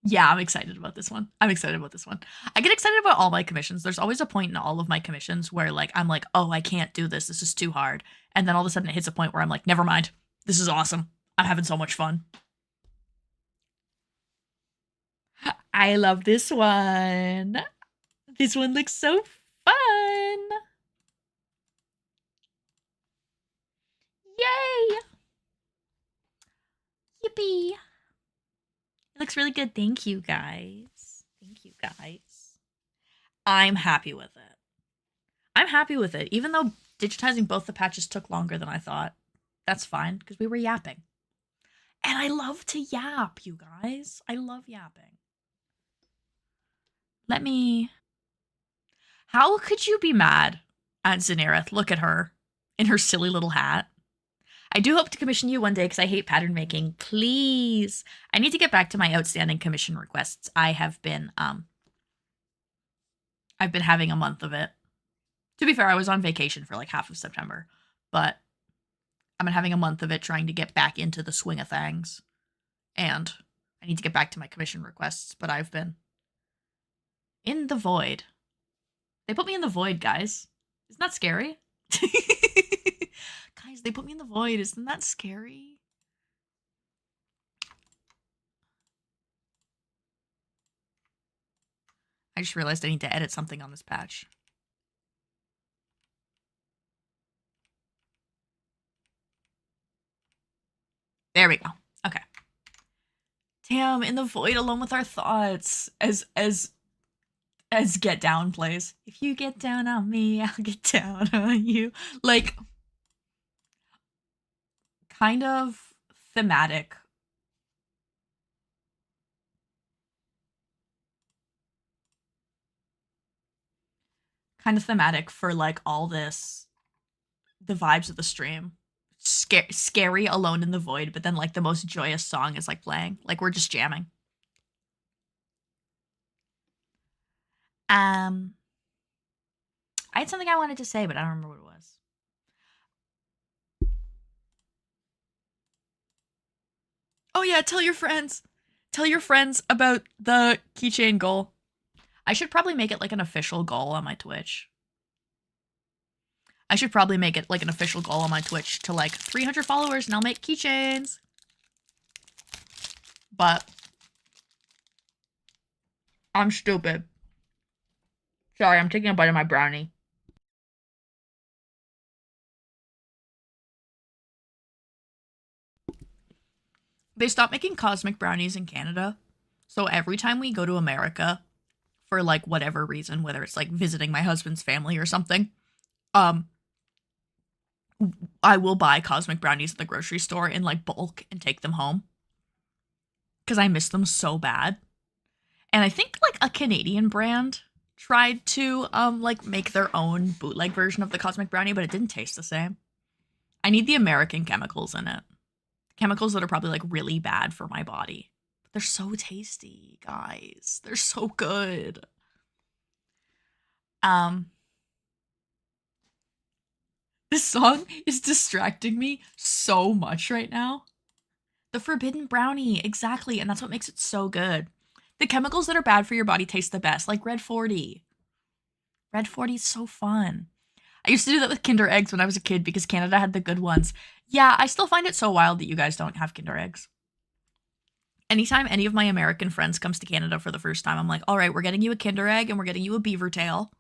S1: Yeah, I'm excited about this one. I get excited about all my commissions. There's always a point in all of my commissions where like I'm like, oh, I can't do this. This is too hard. And then all of a sudden it hits a point where I'm like, never mind. This is awesome. I'm having so much fun. I love this one. This one looks so fun. Yay! Yippee! It looks really good. Thank you, guys. Thank you, guys. I'm happy with it. I'm happy with it, even though digitizing both the patches took longer than I thought. That's fine, because we were yapping. And I love to yap, you guys. I love yapping. Let me... How could you be mad at Zenareth? Look at her in her silly little hat. I do hope to commission you one day because I hate pattern making. Please. I need to get back to my outstanding commission requests. I've been having a month of it. To be fair, I was on vacation for like half of September, but I've been having a month of it trying to get back into the swing of things. And I need to get back to my commission requests, but I've been in the void. They put me in the void, guys. Isn't that scary? Guys, they put me in the void. Isn't that scary? I just realized I need to edit something on this patch. There we go. Okay. Damn, in the void alone with our thoughts. As Get Down plays. If you get down on me, I'll get down on you. Like, kind of thematic. Kind of thematic for like all this, the vibes of the stream. Scary alone in the void, but then like the most joyous song is like playing. Like we're just jamming. I had something I wanted to say, but I don't remember what it was. Oh yeah, tell your friends. Tell your friends about the keychain goal. I should probably make it like an official goal on my Twitch. I should probably make it like an official goal on my Twitch to like 300 followers and I'll make keychains. But I'm stupid. Sorry, I'm taking a bite of my brownie. They stopped making cosmic brownies in Canada. So every time we go to America for like whatever reason, whether it's like visiting my husband's family or something, I will buy cosmic brownies at the grocery store in like bulk and take them home. Because I miss them so bad. And I think like a Canadian brand tried to like make their own bootleg version of the cosmic brownie, but it didn't taste the same. I need the American chemicals in it. Chemicals that are probably like really bad for my body. But they're so tasty, guys. They're so good. This song is distracting me so much right now. The forbidden brownie, exactly, and that's what makes it so good. The chemicals that are bad for your body taste the best, like Red 40. Red 40 is so fun. I used to do that with Kinder Eggs when I was a kid because Canada had the good ones. Yeah, I still find it so wild that you guys don't have Kinder Eggs. Anytime any of my American friends comes to Canada for the first time, I'm like, all right, we're getting you a Kinder Egg and we're getting you a beaver tail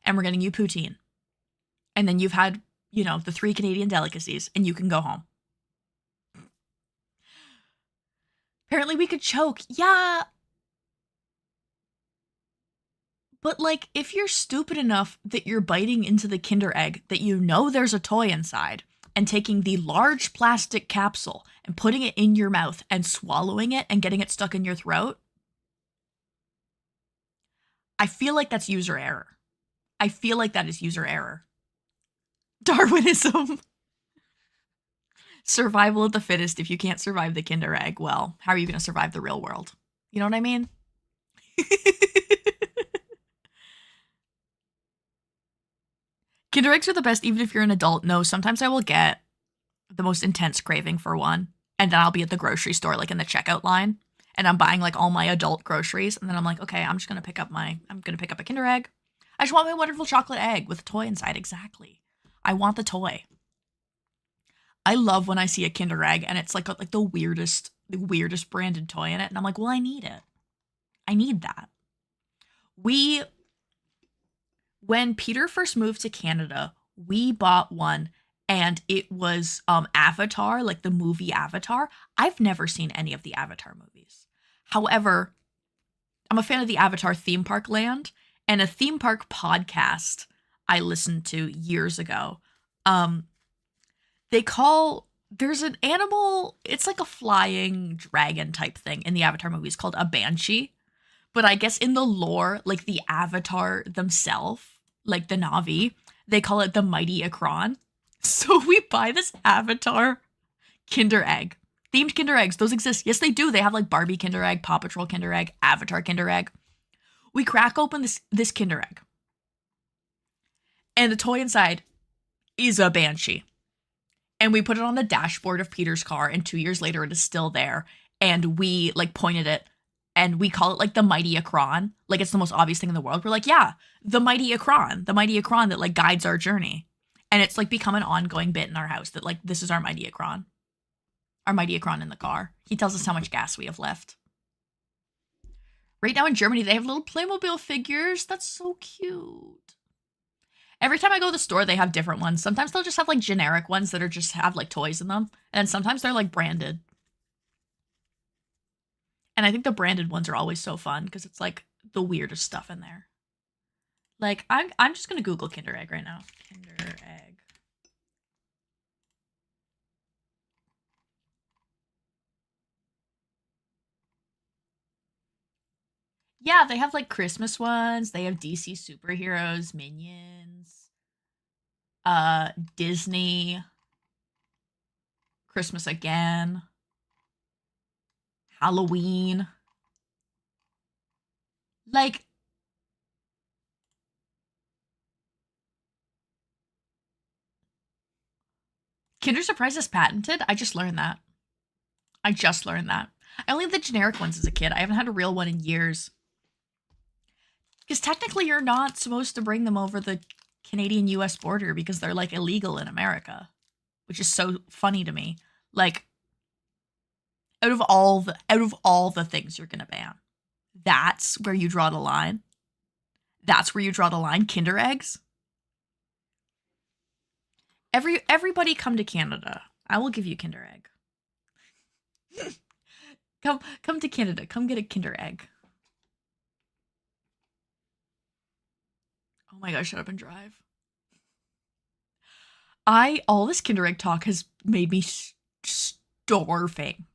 S1: and we're getting you poutine. And then you've had, you know, the 3 Canadian delicacies and you can go home. Apparently we could choke. Yeah. But, like, if you're stupid enough that you're biting into the Kinder Egg that you know there's a toy inside and taking the large plastic capsule and putting it in your mouth and swallowing it and getting it stuck in your throat, I feel like that's user error. I feel like that is user error. Darwinism. Survival of the fittest. If you can't survive the Kinder Egg, well, how are you going to survive the real world? You know what I mean? Kinder Eggs are the best even if you're an adult. No, sometimes I will get the most intense craving for one. And then I'll be at the grocery store, like in the checkout line. And I'm buying like all my adult groceries. And then I'm like, okay, I'm going to pick up a Kinder Egg. I just want my wonderful chocolate egg with a toy inside. Exactly. I want the toy. I love when I see a Kinder Egg and it's like the weirdest branded toy in it. And I'm like, well, I need it. I need that. When Peter first moved to Canada, we bought one and it was Avatar, like the movie Avatar. I've never seen any of the Avatar movies. However, I'm a fan of the Avatar theme park land, and a theme park podcast I listened to years ago. There's an animal, it's like a flying dragon type thing in the Avatar movies called a banshee. But I guess in the lore, like the Avatar themselves, like the Na'vi, they call it the Mighty Akron. So we buy this Avatar Kinder Egg. Themed Kinder Eggs, those exist. Yes, they do. They have like Barbie Kinder Egg, Paw Patrol Kinder Egg, Avatar Kinder Egg. We crack open this Kinder Egg. And the toy inside is a banshee. And we put it on the dashboard of Peter's car, and 2 years later it is still there. And we like pointed it, and we call it like the Mighty Akron. Like it's the most obvious thing in the world. We're like, yeah, the Mighty Akron that like guides our journey. And it's like become an ongoing bit in our house that like this is our Mighty Akron. Our Mighty Akron in the car. He tells us how much gas we have left. Right now in Germany, they have little Playmobil figures. That's so cute. Every time I go to the store, they have different ones. Sometimes they'll just have like generic ones that are just have like toys in them. And sometimes they're like branded. And I think the branded ones are always so fun because it's like the weirdest stuff in there. Like I'm just gonna Google Kinder Egg right now. Kinder Egg. Yeah, they have like Christmas ones. They have DC superheroes, Minions, Disney, Christmas Again, Halloween. Like, Kinder Surprise is patented? I just learned that. I only had the generic ones as a kid. I haven't had a real one in years. Because technically you're not supposed to bring them over the Canadian-US border because they're like illegal in America. Which is so funny to me. Like, out of all the things you're gonna ban, that's where you draw the line. That's where you draw the line, Kinder Eggs. Everybody come to Canada. I will give you Kinder Egg. Come to Canada. Come get a Kinder Egg. Oh my gosh, shut up and drive. All this Kinder Egg talk has made me starving.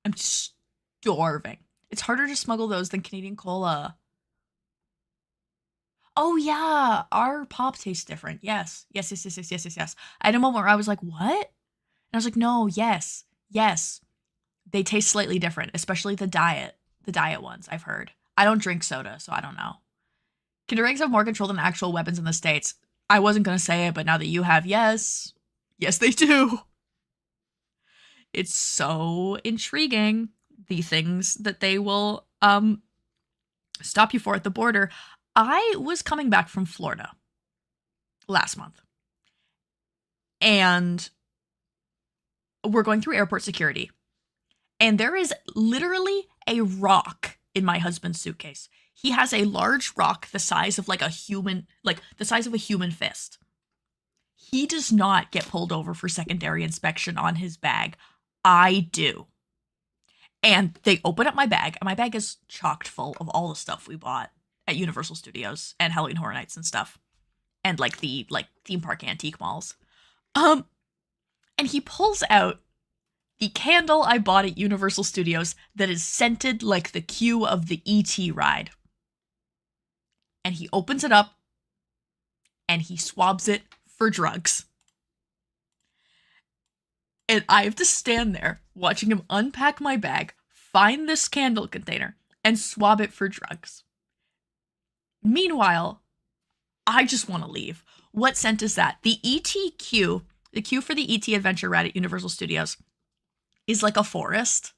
S1: I'm starving. It's harder to smuggle those than Canadian Cola. Oh yeah, our pop tastes different. Yes. I had a moment where I was like, what? And I was like, no, yes. They taste slightly different, especially the diet ones, I've heard. I don't drink soda, so I don't know. Kinder Eggs have more control than actual weapons in the States. I wasn't going to say it, but now that you have, yes. Yes, they do. It's so intriguing, the things that they will stop you for at the border. I was coming back from Florida last month. And we're going through airport security. And there is literally a rock in my husband's suitcase. He has a large rock the size of like a human fist. He does not get pulled over for secondary inspection on his bag. I do. And they open up my bag, and my bag is chocked full of all the stuff we bought at Universal Studios and Halloween Horror Nights and stuff. And like the theme park antique malls. And he pulls out the candle I bought at Universal Studios that is scented like the queue of the E.T. ride. And he opens it up and he swabs it for drugs. And I have to stand there watching him unpack my bag, find this candle container, and swab it for drugs. Meanwhile, I just want to leave. What scent is that? The E.T. queue, the queue for the E.T. Adventure ride at Universal Studios, is like a forest.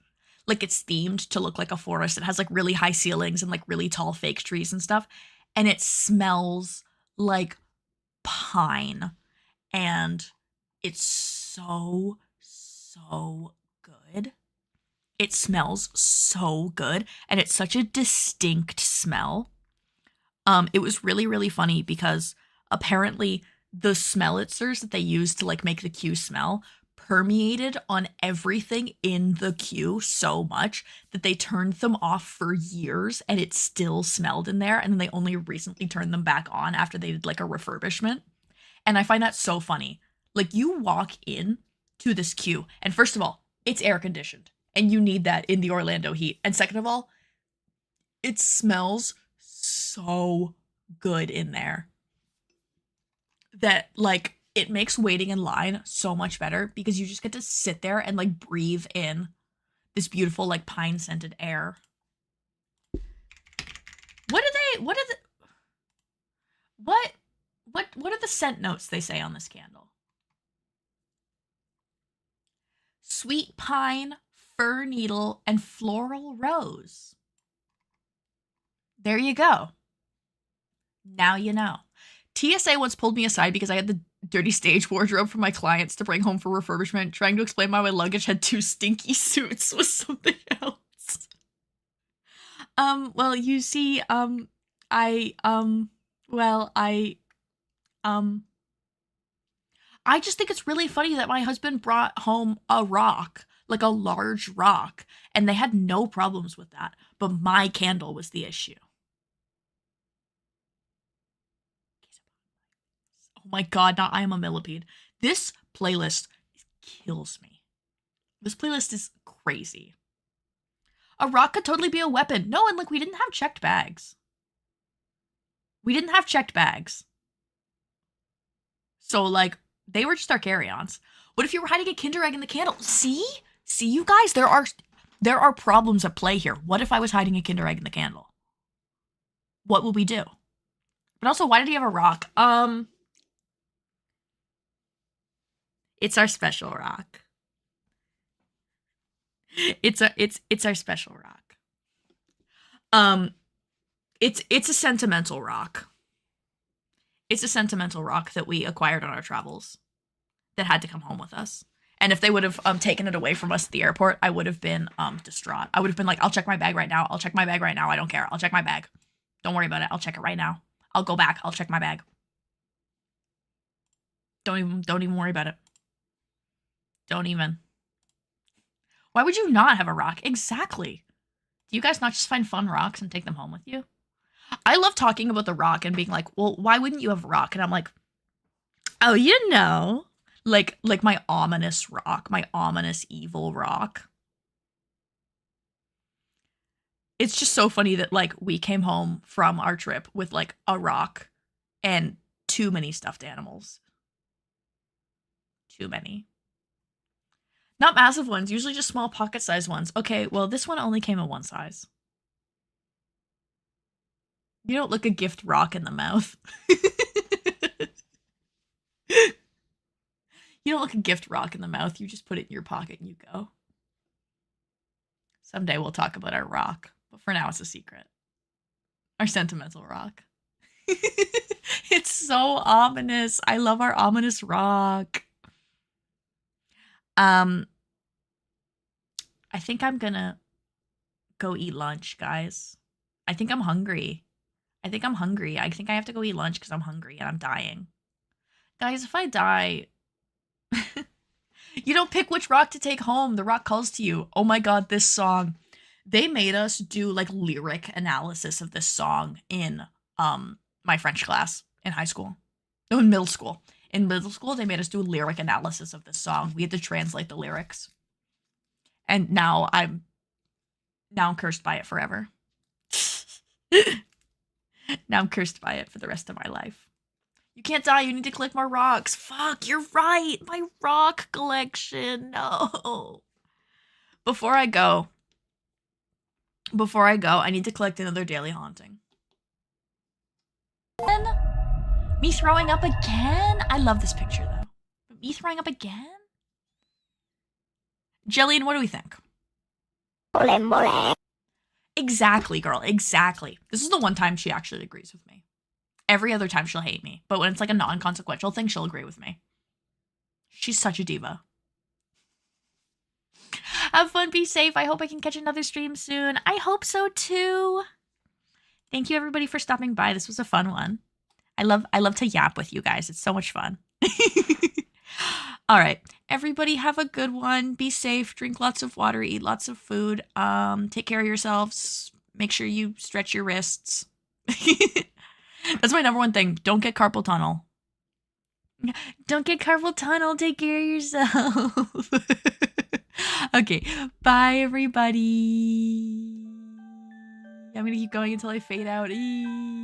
S1: Like it's themed to look like a forest. It has like really high ceilings and like really tall fake trees and stuff. And it smells like pine. And it's so good. It smells so good, and it's such a distinct smell. It was really, really funny because apparently the smellitzers that they used to like make the queue smell permeated on everything in the queue so much that they turned them off for years and it still smelled in there, and then they only recently turned them back on after they did like a refurbishment. And I find that so funny. Like, you walk in to this queue, and first of all, it's air conditioned, and you need that in the Orlando heat. And second of all, it smells so good in there that like it makes waiting in line so much better because you just get to sit there and like breathe in this beautiful like pine scented air. What are the scent notes they say on this candle? Sweet pine, fir needle, and floral rose. There you go. Now you know. TSA once pulled me aside because I had the dirty stage wardrobe for my clients to bring home for refurbishment. Trying to explain why my luggage had 2 stinky suits was something else. Well, you see, I just think it's really funny that my husband brought home a rock, like a large rock, and they had no problems with that, but my candle was the issue. Oh my god, not I Am a Millipede. This playlist kills me. This playlist is crazy. A rock could totally be a weapon. No, and like, we didn't have checked bags. So like, they were just our carry-ons. What if you were hiding a Kinder Egg in the candle? See, you guys, there are problems at play here. What if I was hiding a Kinder Egg in the candle? What would we do? But also, why did he have a rock? It's our special rock. It's our special rock. It's a sentimental rock. It's a sentimental rock that we acquired on our travels that had to come home with us. And if they would have taken it away from us at the airport, I would have been distraught. I would have been like, I'll check my bag right now. I don't care. I'll check my bag. Don't worry about it. I'll check it right now. I'll go back. I'll check my bag. Don't even worry about it. Don't even. Why would you not have a rock? Exactly. Do you guys not just find fun rocks and take them home with you? I love talking about the rock and being like, well, why wouldn't you have a rock? And I'm like, oh, you know, like my ominous rock, my ominous evil rock. It's just so funny that like we came home from our trip with like a rock and too many stuffed animals. Too many. Not massive ones, usually just small pocket-sized ones. Okay, well, this one only came in one size. You don't look a gift rock in the mouth. You don't look a gift rock in the mouth. You just put it in your pocket and you go. Someday we'll talk about our rock, but for now it's a secret. Our sentimental rock. It's so ominous. I love our ominous rock. I think I'm gonna go eat lunch, guys. I think I'm hungry. I think I have to go eat lunch because I'm hungry and I'm dying. Guys, if I die, you don't pick which rock to take home. The rock calls to you. Oh my god, this song. They made us do like lyric analysis of this song in my French class in high school. No, in middle school. In middle school, they made us do a lyric analysis of this song. We had to translate the lyrics. And now I'm cursed by it forever. Now I'm cursed by it for the rest of my life. You can't die, you need to collect more rocks. Fuck, you're right. My rock collection. No. Before I go, I need to collect another daily haunting. Me throwing up again? I love this picture though. But me throwing up again? Jillian, what do we think? Exactly, girl. Exactly. This is the one time she actually agrees with me. Every other time she'll hate me. But when it's like a non-consequential thing, she'll agree with me. She's such a diva. Have fun, be safe. I hope I can catch another stream soon. I hope so too. Thank you everybody for stopping by. This was a fun one. I love to yap with you guys. It's so much fun. All right. Everybody have a good one. Be safe. Drink lots of water. Eat lots of food. Take care of yourselves. Make sure you stretch your wrists. That's my number one thing. Don't get carpal tunnel. Don't get carpal tunnel. Take care of yourself. Okay. Bye, everybody. I'm going to keep going until I fade out. Eee.